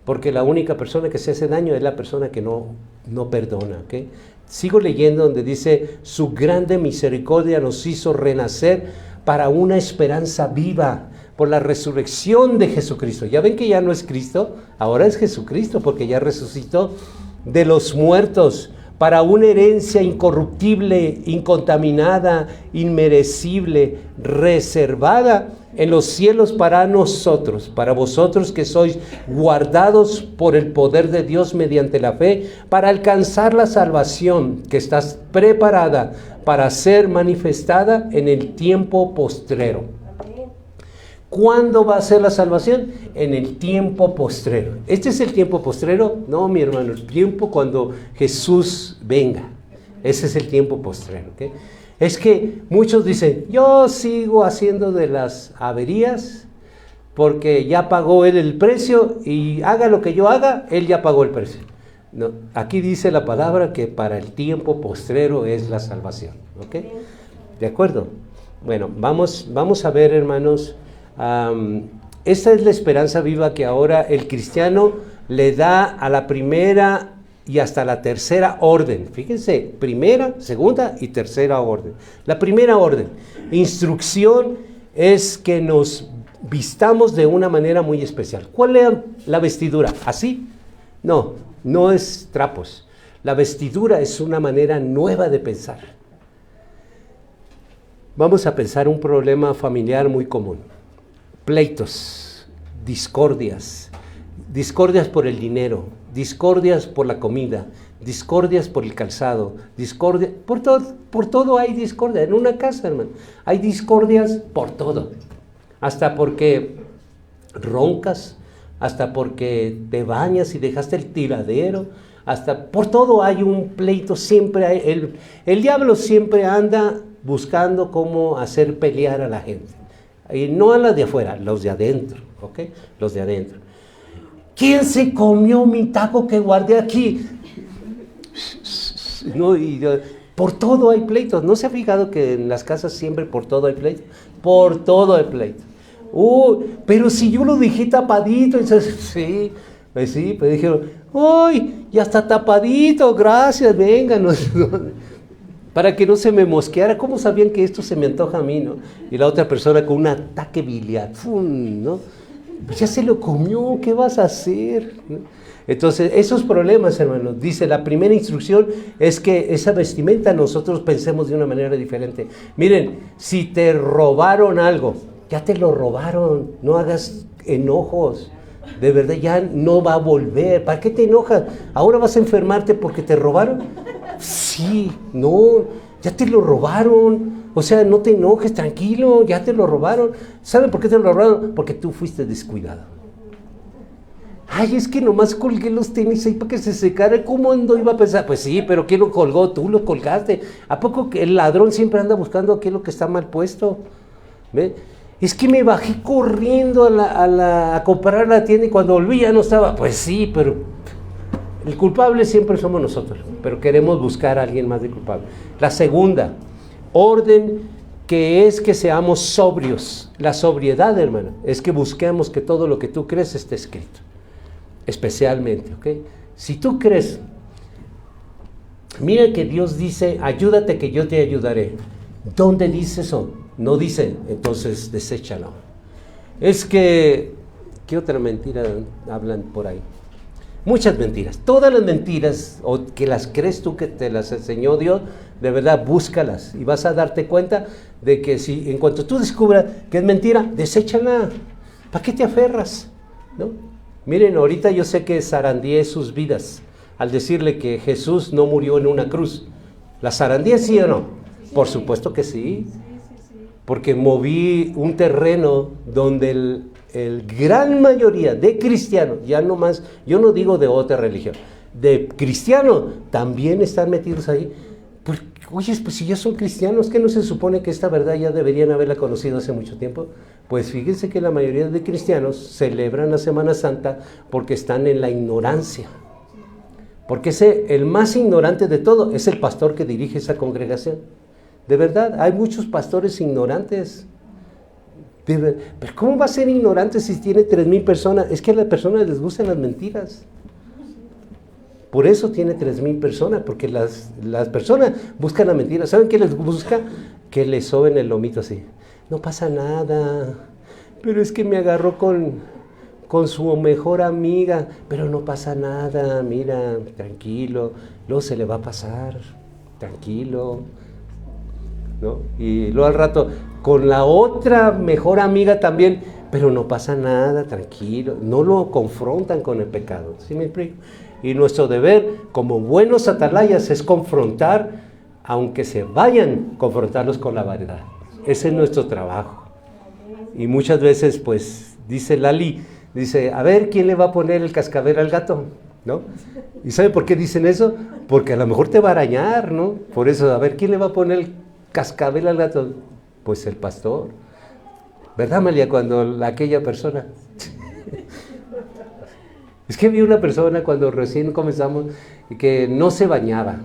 Porque la única persona que se hace daño es la persona que no perdona, ¿ok? Sigo leyendo donde dice, su grande misericordia nos hizo renacer para una esperanza viva por la resurrección de Jesucristo. Ya ven que ya no es Cristo, ahora es Jesucristo, porque ya resucitó de los muertos, para una herencia incorruptible, incontaminada, inmerecible, reservada en los cielos para nosotros, para vosotros que sois guardados por el poder de Dios mediante la fe, para alcanzar la salvación que está preparada para ser manifestada en el tiempo postrero. ¿Cuándo va a ser la salvación? En el tiempo postrero. ¿Este es el tiempo postrero? No, mi hermano, el tiempo cuando Jesús venga. Ese es el tiempo postrero, ¿ok? Es que muchos dicen, yo sigo haciendo de las averías porque ya pagó Él el precio y haga lo que yo haga, Él ya pagó el precio. No, aquí dice la palabra que para el tiempo postrero es la salvación, ¿ok? ¿De acuerdo? Bueno, vamos a ver, hermanos. Esta es la esperanza viva que ahora el cristiano le da a la primera y hasta la tercera orden. Fíjense, primera, segunda y tercera orden. La primera orden, instrucción, es que nos vistamos de una manera muy especial. ¿Cuál es la vestidura? ¿Así? No, no es trapos. La vestidura es una manera nueva de pensar. Vamos a pensar un problema familiar muy común. Pleitos, discordias por el dinero, discordias por la comida, discordias por el calzado, discordia, por todo hay discordia. En una casa, hermano, hay discordias por todo. Hasta porque roncas, hasta porque te bañas y dejaste el tiradero, hasta por todo hay un pleito, siempre hay, el diablo siempre anda buscando cómo hacer pelear a la gente. Y no a las de afuera, los de adentro, ¿ok? Los de adentro. ¿Quién se comió mi taco que guardé aquí? No, por todo hay pleitos. ¿No se ha fijado que en las casas siempre por todo hay pleito? Por todo hay pleito. Pero si yo lo dejé tapadito, entonces, sí, pues dijeron, ¡ay, ya está tapadito, gracias, venga! Para que no se me mosqueara. ¿Cómo sabían que esto se me antoja a mí, no? Y la otra persona con un ataque biliar, ¡fum!, ¿no? Pues ya se lo comió, ¿qué vas a hacer? ¿No? Entonces, esos problemas, hermanos, dice, la primera instrucción es que esa vestimenta nosotros pensemos de una manera diferente. Miren, si te robaron algo, ya te lo robaron, no hagas enojos. De verdad, ya no va a volver. ¿Para qué te enojas? ¿Ahora vas a enfermarte porque te robaron? Sí, no, ya te lo robaron. O sea, no te enojes, tranquilo, ya te lo robaron. ¿Saben por qué te lo robaron? Porque tú fuiste descuidado. Ay, es que nomás colgué los tenis ahí para que se secara. ¿Cómo iba a pensar? Pues sí, pero ¿quién lo colgó? Tú lo colgaste. ¿A poco que el ladrón siempre anda buscando aquello que está mal puesto? ¿Ve? Es que me bajé corriendo a comprar a la tienda y cuando volví ya no estaba. Pues sí, pero el culpable siempre somos nosotros, pero queremos buscar a alguien más de culpable. La segunda orden, que es que seamos sobrios. La sobriedad, hermano, es que busquemos que todo lo que tú crees esté escrito. Especialmente, ¿ok? Si tú crees, mira que Dios dice, ayúdate que yo te ayudaré. ¿Dónde dice eso? No dice, entonces deséchalo. Es que, ¿qué otra mentira hablan por ahí? Muchas mentiras. Todas las mentiras, o que las crees tú que te las enseñó Dios, de verdad, búscalas. Y vas a darte cuenta de que si en cuanto tú descubras que es mentira, deséchala. ¿Para qué te aferras? ¿No? Miren, ahorita yo sé que zarandeé sus vidas al decirle que Jesús no murió en una cruz. ¿La zarandeé, sí o no? Por supuesto que sí. Porque moví un terreno donde el gran mayoría de cristianos, ya no más, yo no digo de otra religión, de cristianos también están metidos ahí. Oye, pues si ya son cristianos, ¿qué no se supone que esta verdad ya deberían haberla conocido hace mucho tiempo? Pues fíjense que la mayoría de cristianos celebran la Semana Santa porque están en la ignorancia. Porque el más ignorante de todo es el pastor que dirige esa congregación. De verdad, hay muchos pastores ignorantes. Pero ¿cómo va a ser ignorante si tiene 3,000 personas? Es que a las personas les gustan las mentiras. Por eso tiene 3,000 personas, porque las personas buscan la mentira. ¿Saben qué les busca? Que les soben el lomito así. No pasa nada, pero es que me agarró con su mejor amiga, pero no pasa nada, mira, tranquilo, luego se le va a pasar, tranquilo, ¿no? Y luego al rato, con la otra mejor amiga también, pero no pasa nada, tranquilo, no lo confrontan con el pecado, ¿sí me explico? Y nuestro deber como buenos atalayas es confrontar, aunque se vayan, confrontarlos con la verdad. Ese es nuestro trabajo. Y muchas veces, pues, dice Lali, dice, a ver, ¿quién le va a poner el cascabel al gato? ¿No? ¿Y sabe por qué dicen eso? Porque a lo mejor te va a arañar, ¿no? Por eso, a ver, ¿quién le va a poner el cascabel al gato? Pues el pastor. ¿Verdad, Amalia? Cuando aquella persona... Es que vi una persona cuando recién comenzamos que no se bañaba.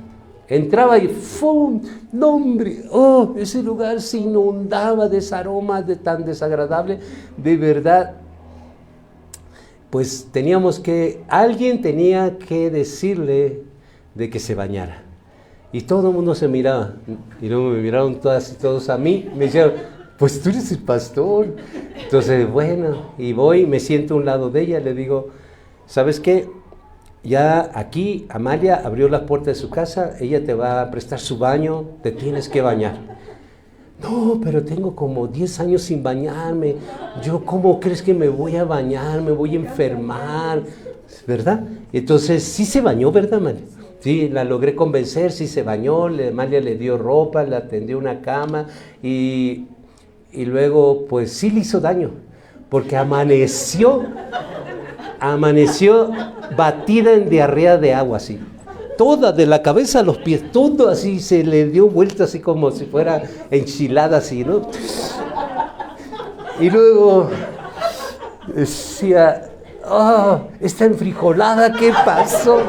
Entraba y ¡fum! ¡No, hombre! ¡Oh! Ese lugar se inundaba de ese aroma tan desagradable. De verdad, pues alguien tenía que decirle de que se bañara. Y todo el mundo se miraba. Y luego me miraron todos a mí. Me dijeron, pues tú eres el pastor. Entonces, bueno, y voy, me siento a un lado de ella, le digo, ¿sabes qué? Ya aquí Amalia abrió la puerta de su casa, ella te va a prestar su baño, te tienes que bañar. No, pero tengo como 10 años sin bañarme, yo ¿cómo crees que me voy a bañar? Me voy a enfermar, ¿verdad? Entonces sí se bañó, ¿verdad, Amalia? Sí, la logré convencer, sí se bañó, Amalia le dio ropa, le atendió una cama y luego pues sí le hizo daño, porque amaneció batida en diarrea de agua, así. Toda, de la cabeza a los pies, todo así, se le dio vuelta así como si fuera enchilada así, ¿no? Y luego decía, está enfrijolada, ¿qué pasó?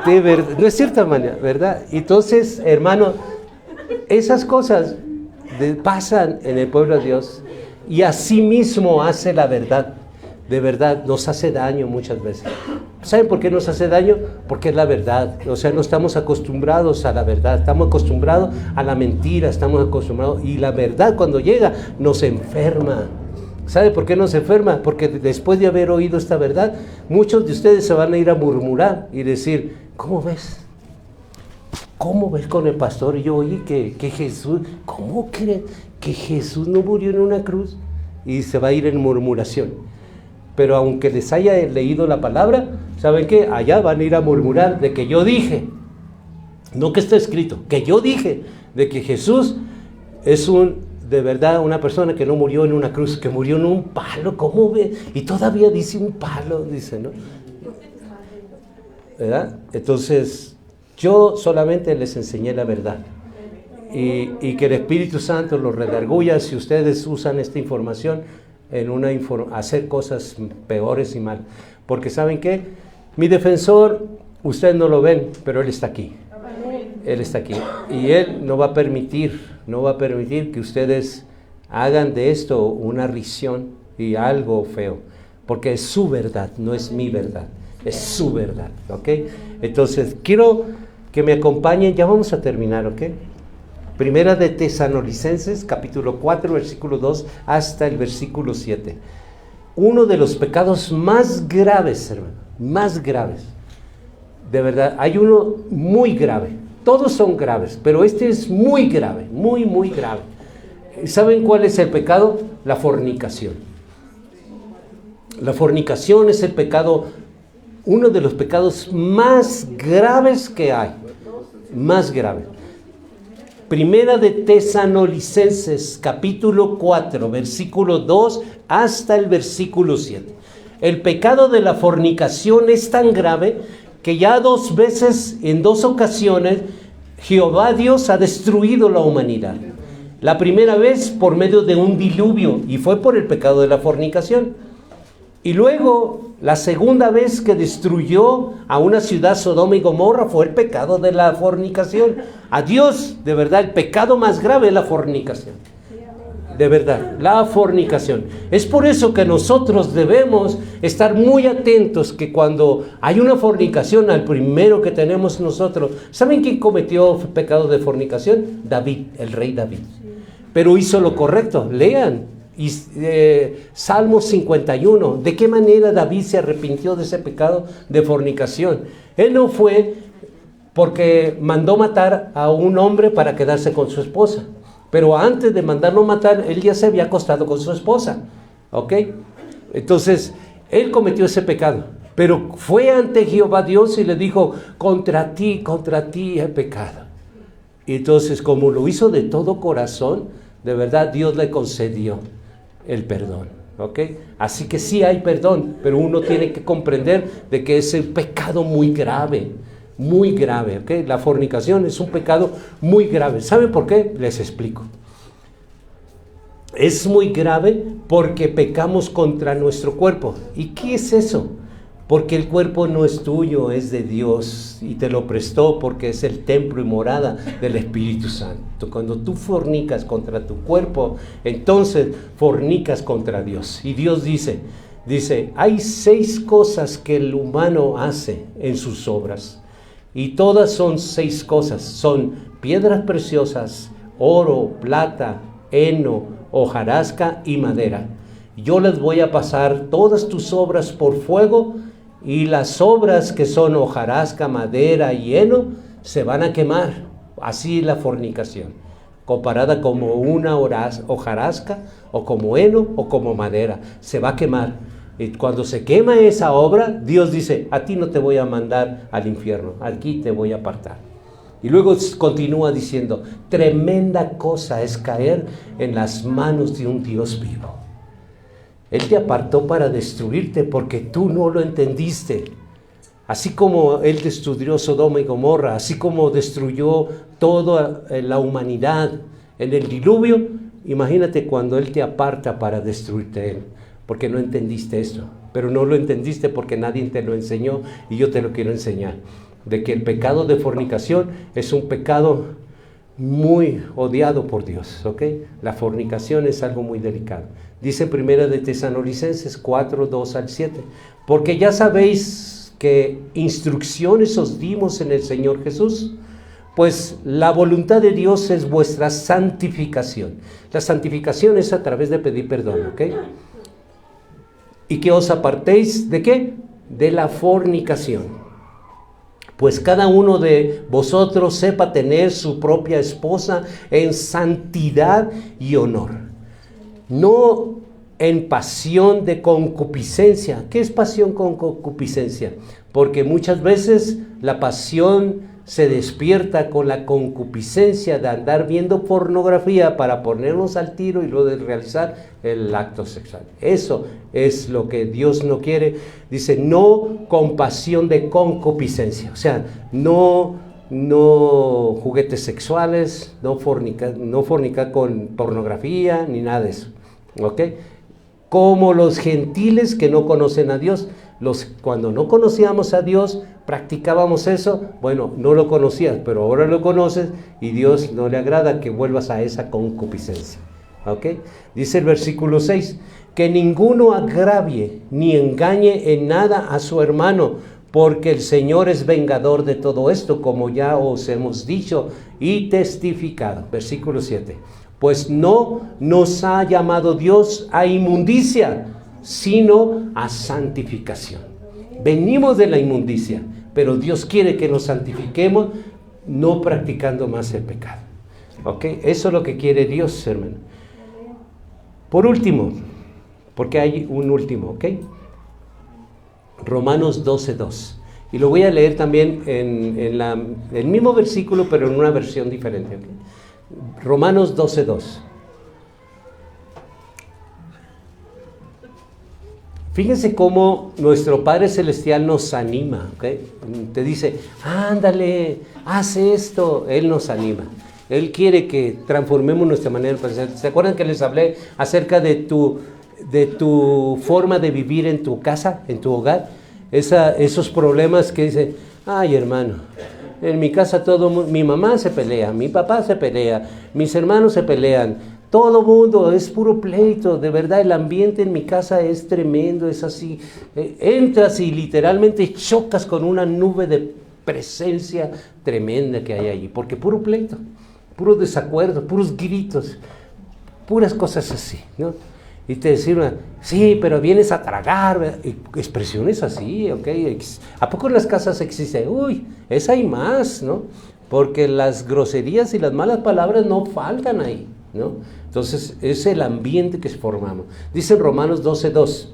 De verdad, no es cierto, Amalia, ¿verdad? Entonces, hermano, esas cosas pasan en el pueblo de Dios y así mismo hace la verdad. De verdad, nos hace daño muchas veces. ¿Saben por qué nos hace daño? Porque es la verdad. O sea, no estamos acostumbrados a la verdad. Estamos acostumbrados a la mentira. Estamos acostumbrados. Y la verdad cuando llega nos enferma. ¿Sabe por qué nos enferma? Porque después de haber oído esta verdad, muchos de ustedes se van a ir a murmurar y decir, ¿cómo ves? ¿Cómo ves con el pastor? Y yo oí que Jesús, ¿cómo crees que Jesús no murió en una cruz? Y se va a ir en murmuración. Pero aunque les haya leído la palabra, ¿saben qué? Allá van a ir a murmurar de que yo dije, no que está escrito, que yo dije de que Jesús es de verdad una persona que no murió en una cruz, que murió en un palo, ¿cómo ve? Y todavía dice un palo, dice, ¿no? ¿Verdad? Entonces, yo solamente les enseñé la verdad. Y que el Espíritu Santo los redarguya si ustedes usan esta información en hacer cosas peores y mal. Porque ¿saben qué? Mi defensor, ustedes no lo ven, pero Él está aquí. Él está aquí. Y Él no va a permitir que ustedes hagan de esto una risión y algo feo. Porque es su verdad, no es mi verdad. Es su verdad, ¿ok? Entonces, quiero que me acompañen, ya vamos a terminar, ¿ok? Primera de Tesalonicenses, capítulo 4, versículo 2 hasta el versículo 7. Uno de los pecados más graves, hermano, más graves. De verdad, hay uno muy grave. Todos son graves, pero este es muy grave, muy, muy grave. ¿Saben cuál es el pecado? La fornicación. La fornicación es el pecado, uno de los pecados más graves que hay. Más grave. Primera de Tesalonicenses, capítulo 4, versículo 2 hasta el versículo 7. El pecado de la fornicación es tan grave que ya 2 veces, en 2 ocasiones, Jehová Dios ha destruido la humanidad. La primera vez por medio de un diluvio, y fue por el pecado de la fornicación. Y luego, la segunda vez que destruyó a una ciudad, Sodoma y Gomorra, fue el pecado de la fornicación. A Dios, de verdad, el pecado más grave es la fornicación. De verdad, la fornicación. Es por eso que nosotros debemos estar muy atentos, que cuando hay una fornicación, al primero que tenemos nosotros, ¿saben quién cometió pecado de fornicación? David, el rey David. Pero hizo lo correcto. Lean Salmo 51. ¿De qué manera David se arrepintió de ese pecado de fornicación? Él no fue porque mandó matar a un hombre para quedarse con su esposa. Pero antes de mandarlo matar, él ya se había acostado con su esposa. ¿Ok? Entonces, él cometió ese pecado. Pero fue ante Jehová Dios y le dijo, contra ti he pecado. Y entonces, como lo hizo de todo corazón, de verdad Dios le concedió el perdón. ¿Ok? Así que sí hay perdón, pero uno tiene que comprender de que es un pecado muy grave. Muy grave, ¿ok? La fornicación es un pecado muy grave. ¿Saben por qué? Les explico. Es muy grave porque pecamos contra nuestro cuerpo. ¿Y qué es eso? Porque el cuerpo no es tuyo, es de Dios y te lo prestó porque es el templo y morada del Espíritu Santo. Cuando tú fornicas contra tu cuerpo, entonces fornicas contra Dios. Y Dios dice, hay 6 cosas que el humano hace en sus obras. Y todas son 6 cosas, son piedras preciosas, oro, plata, heno, hojarasca y madera. Yo les voy a pasar todas tus obras por fuego, y las obras que son hojarasca, madera y heno se van a quemar. Así la fornicación, comparada como una hojarasca, o como heno, o como madera, se va a quemar. Y cuando se quema esa obra, Dios dice, a ti no te voy a mandar al infierno, aquí te voy a apartar. Y luego continúa diciendo, tremenda cosa es caer en las manos de un Dios vivo. Él te apartó para destruirte porque tú no lo entendiste. Así como Él destruyó Sodoma y Gomorra, así como destruyó toda la humanidad en el diluvio, imagínate cuando Él te aparta para destruirte Él. Porque no entendiste esto, pero no lo entendiste porque nadie te lo enseñó y yo te lo quiero enseñar, de que el pecado de fornicación es un pecado muy odiado por Dios, ¿ok? La fornicación es algo muy delicado. Dice Primera de Tesalonicenses 4, 2 al 7, porque ya sabéis que instrucciones os dimos en el Señor Jesús, pues la voluntad de Dios es vuestra santificación. La santificación es a través de pedir perdón, ¿ok? Y que os apartéis, ¿de qué? De la fornicación. Pues cada uno de vosotros sepa tener su propia esposa en santidad y honor. No en pasión de concupiscencia. ¿Qué es pasión con concupiscencia? Porque muchas veces la pasión se despierta con la concupiscencia de andar viendo pornografía para ponernos al tiro y luego de realizar el acto sexual. Eso es lo que Dios no quiere. Dice, no con pasión de concupiscencia. O sea, no juguetes sexuales, no fornicar con pornografía, ni nada de eso. ¿Ok? Como los gentiles que no conocen a Dios. Cuando no conocíamos a Dios, practicábamos eso. Bueno, no lo conocías, pero ahora lo conoces y Dios no le agrada que vuelvas a esa concupiscencia. ¿Ok? Dice el versículo 6, que ninguno agravie ni engañe en nada a su hermano, porque el Señor es vengador de todo esto, como ya os hemos dicho y testificado. Versículo 7, pues no nos ha llamado Dios a inmundicia, sino a santificación. Venimos de la inmundicia, pero Dios quiere que nos santifiquemos, no practicando más el pecado. ¿Ok? Eso es lo que quiere Dios, hermano. Por último, porque hay un último, ¿ok? Romanos 12:2. Y lo voy a leer también en el mismo versículo, pero en una versión diferente. ¿Okay? Romanos 12:2. Fíjense cómo nuestro Padre Celestial nos anima, ¿ok? Te dice, ándale, haz esto. Él nos anima. Él quiere que transformemos nuestra manera de pensar. ¿Se acuerdan que les hablé acerca de tu forma de vivir en tu casa, en tu hogar? Esos problemas que dicen, ay hermano, en mi casa mi mamá se pelea, mi papá se pelea, mis hermanos se pelean. Todo mundo es puro pleito, de verdad el ambiente en mi casa es tremendo, es así. Entras y literalmente chocas con una nube de presencia tremenda que hay allí, porque puro pleito, puro desacuerdo, puros gritos, puras cosas así, ¿no? Y te decían, sí, pero vienes a tragar, expresiones así, ¿ok? ¿A poco en las casas existe? Uy, hay más, ¿no? Porque las groserías y las malas palabras no faltan ahí, ¿no? Entonces, es el ambiente que formamos. Dice en Romanos 12:2,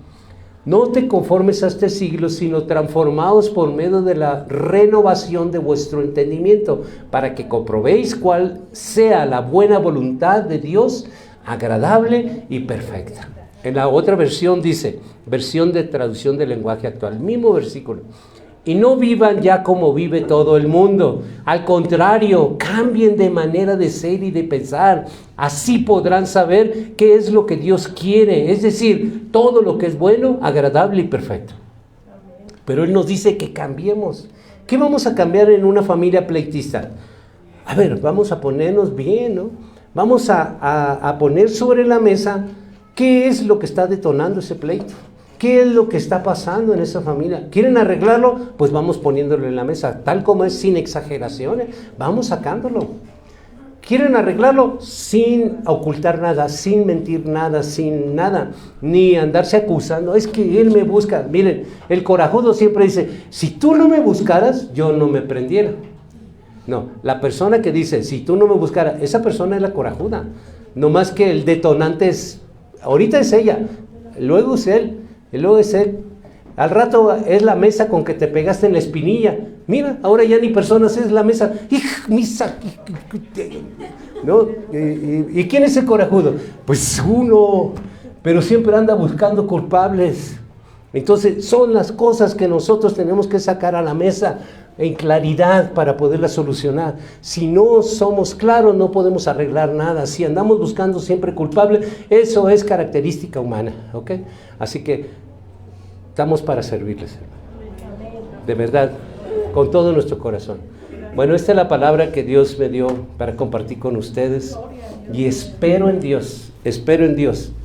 no te conformes a este siglo, sino transformados por medio de la renovación de vuestro entendimiento, para que comprobéis cuál sea la buena voluntad de Dios, agradable y perfecta. En la otra versión dice, versión de traducción del lenguaje actual, mismo versículo. Y no vivan ya como vive todo el mundo. Al contrario, cambien de manera de ser y de pensar. Así podrán saber qué es lo que Dios quiere. Es decir, todo lo que es bueno, agradable y perfecto. Pero Él nos dice que cambiemos. ¿Qué vamos a cambiar en una familia pleitista? A ver, vamos a ponernos bien, ¿no? Vamos a poner sobre la mesa qué es lo que está detonando ese pleito. ¿Qué es lo que está pasando en esa familia? ¿Quieren arreglarlo? Pues vamos poniéndolo en la mesa, tal como es, sin exageraciones. Vamos sacándolo. ¿Quieren arreglarlo? Sin ocultar nada, sin mentir nada, sin nada. Ni andarse acusando. Es que él me busca. Miren, el corajudo siempre dice, si tú no me buscaras, yo no me prendiera. No, la persona que dice, si tú no me buscaras, esa persona es la corajuda. No más que el detonante es, ahorita es ella, luego es él. Y luego es él. Al rato es la mesa con que te pegaste en la espinilla. Mira, ahora ya ni personas, es la mesa. ¿No? ¿Y quién es el corajudo? Pues uno, pero siempre anda buscando culpables. Entonces son las cosas que nosotros tenemos que sacar a la mesa en claridad para poderlas solucionar. Si no somos claros, no podemos arreglar nada. Si andamos buscando siempre culpable, eso es característica humana, ¿ok? Así que estamos para servirles, de verdad, con todo nuestro corazón. Bueno, esta es la palabra que Dios me dio para compartir con ustedes y espero en Dios,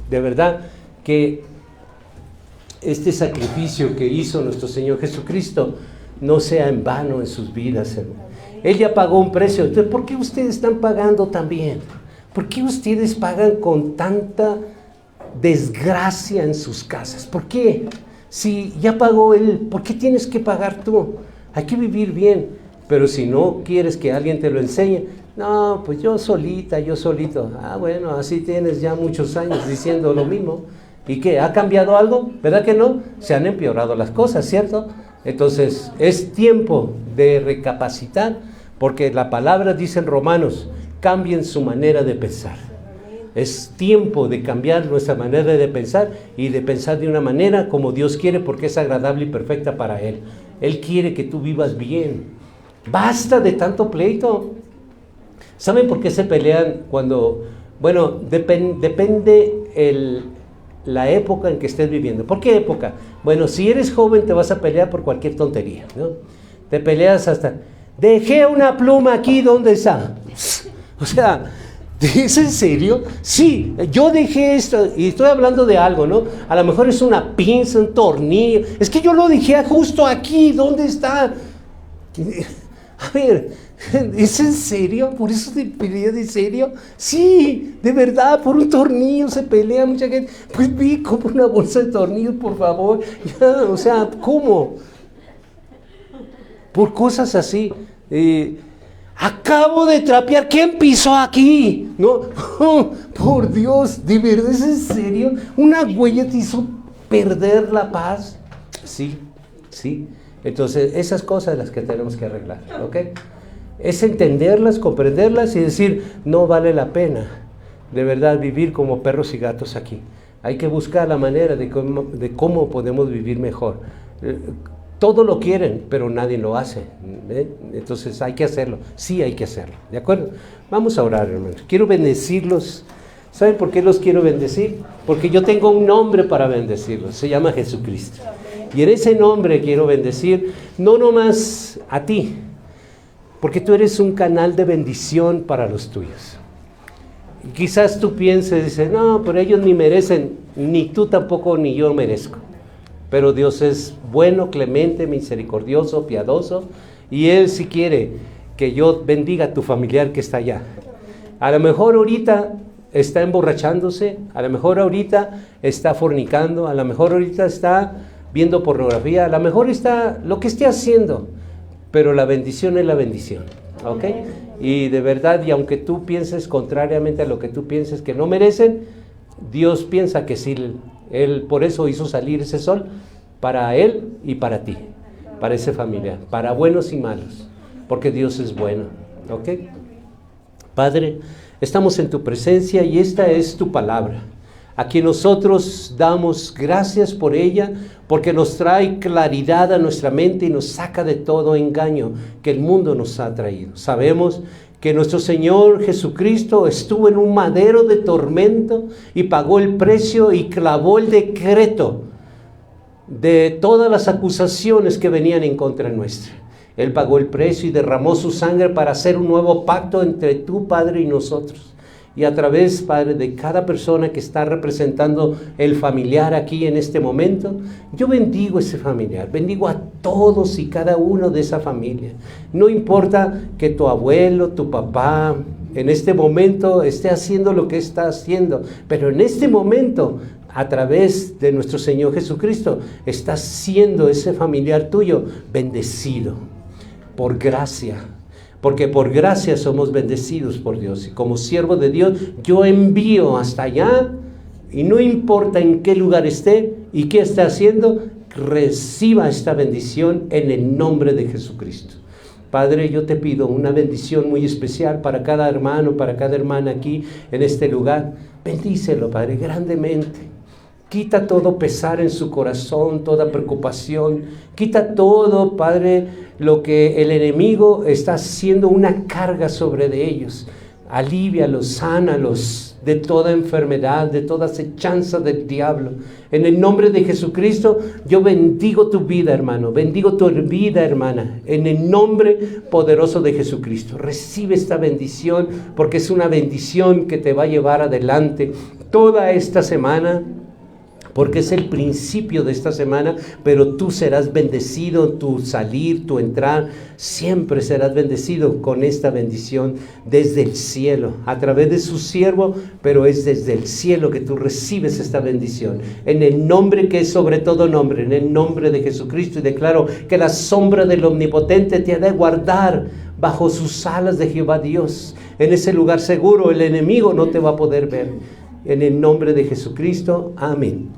de verdad, que este sacrificio que hizo nuestro Señor Jesucristo no sea en vano en sus vidas, hermano. Él ya pagó un precio. Entonces, ¿por qué ustedes están pagando también? ¿Por qué ustedes pagan con tanta desgracia en sus casas? ¿Por qué? Si ya pagó Él, ¿por qué tienes que pagar tú? Hay que vivir bien. Pero si no quieres que alguien te lo enseñe, no, pues yo solita, yo solito. Ah, bueno, así tienes ya muchos años diciendo lo mismo. ¿Y qué? ¿Ha cambiado algo? ¿Verdad que no? Se han empeorado las cosas, ¿cierto? Entonces, es tiempo de recapacitar, porque la palabra dice en Romanos, cambien su manera de pensar. Es tiempo de cambiar nuestra manera de pensar y de pensar de una manera como Dios quiere, porque es agradable y perfecta para Él. Él quiere que tú vivas bien. Basta de tanto pleito. ¿Saben por qué se pelean cuando? Bueno, depende la época en que estés viviendo. ¿Por qué época? Bueno, si eres joven te vas a pelear por cualquier tontería, ¿no? Te peleas hasta, dejé una pluma aquí, ¿dónde está? O sea, ¿es en serio? Sí, yo dejé esto, y estoy hablando de algo, ¿no? A lo mejor es una pinza, un tornillo, es que yo lo dejé justo aquí, ¿dónde está? A ver, ¿es en serio? ¿Por eso te peleas de serio? Sí, de verdad, por un tornillo se pelea mucha gente. Pues vi, compra una bolsa de tornillos, por favor. Ya, o sea, ¿cómo? Por cosas así. Acabo de trapear, ¿quién pisó aquí? No, oh, por Dios, ¿de verdad es en serio? ¿Una huella te hizo perder la paz? Sí, sí. Entonces, esas cosas las que tenemos que arreglar, ¿ok? Es entenderlas, comprenderlas y decir, no vale la pena, de verdad, vivir como perros y gatos aquí. Hay que buscar la manera de cómo podemos vivir mejor. Todo lo quieren, pero nadie lo hace. Entonces hay que hacerlo. Sí, hay que hacerlo. ¿De acuerdo? Vamos a orar, hermanos. Quiero bendecirlos. ¿Saben por qué los quiero bendecir? Porque yo tengo un nombre para bendecirlos. Se llama Jesucristo. Y en ese nombre quiero bendecir no nomás a ti, porque tú eres un canal de bendición para los tuyos. Y quizás tú pienses, dices, no, pero ellos ni merecen, ni tú tampoco, ni yo merezco. Pero Dios es bueno, clemente, misericordioso, piadoso, y Él sí quiere que yo bendiga a tu familiar que está allá. A lo mejor ahorita está emborrachándose, a lo mejor ahorita está fornicando, a lo mejor ahorita está viendo pornografía, a lo mejor está lo que esté haciendo, pero la bendición es la bendición, ¿ok? Y de verdad, y aunque tú pienses contrariamente a lo que tú pienses que no merecen, Dios piensa que sí, Él por eso hizo salir ese sol para Él y para ti, para esa familia, para buenos y malos, porque Dios es bueno, ¿ok? Padre, estamos en tu presencia y esta es tu palabra. A quien nosotros damos gracias por ella, porque nos trae claridad a nuestra mente y nos saca de todo engaño que el mundo nos ha traído. Sabemos que nuestro Señor Jesucristo estuvo en un madero de tormento y pagó el precio y clavó el decreto de todas las acusaciones que venían en contra nuestra. Él pagó el precio y derramó su sangre para hacer un nuevo pacto entre tu Padre y nosotros. Y a través, Padre, de cada persona que está representando el familiar aquí en este momento, yo bendigo ese familiar, bendigo a todos y cada uno de esa familia. No importa que tu abuelo, tu papá, en este momento esté haciendo lo que está haciendo, pero en este momento, a través de nuestro Señor Jesucristo, está siendo ese familiar tuyo bendecido por gracia. Porque por gracia somos bendecidos por Dios. Y como siervo de Dios, yo envío hasta allá, y no importa en qué lugar esté y qué está haciendo, reciba esta bendición en el nombre de Jesucristo. Padre, yo te pido una bendición muy especial para cada hermano, para cada hermana aquí en este lugar. Bendícelo, Padre, grandemente. Quita todo pesar en su corazón, toda preocupación. Quita todo, Padre, lo que el enemigo está haciendo una carga sobre de ellos. Alívialos, sánalos de toda enfermedad, de toda acechanza del diablo. En el nombre de Jesucristo, yo bendigo tu vida, hermano. Bendigo tu vida, hermana. En el nombre poderoso de Jesucristo. Recibe esta bendición, porque es una bendición que te va a llevar adelante toda esta semana, porque es el principio de esta semana, pero tú serás bendecido, tu salir, tu entrar, siempre serás bendecido con esta bendición desde el cielo, a través de su siervo, pero es desde el cielo que tú recibes esta bendición, en el nombre que es sobre todo nombre, en el nombre de Jesucristo, y declaro que la sombra del Omnipotente te ha de guardar bajo sus alas de Jehová Dios, en ese lugar seguro, el enemigo no te va a poder ver. En el nombre de Jesucristo, amén.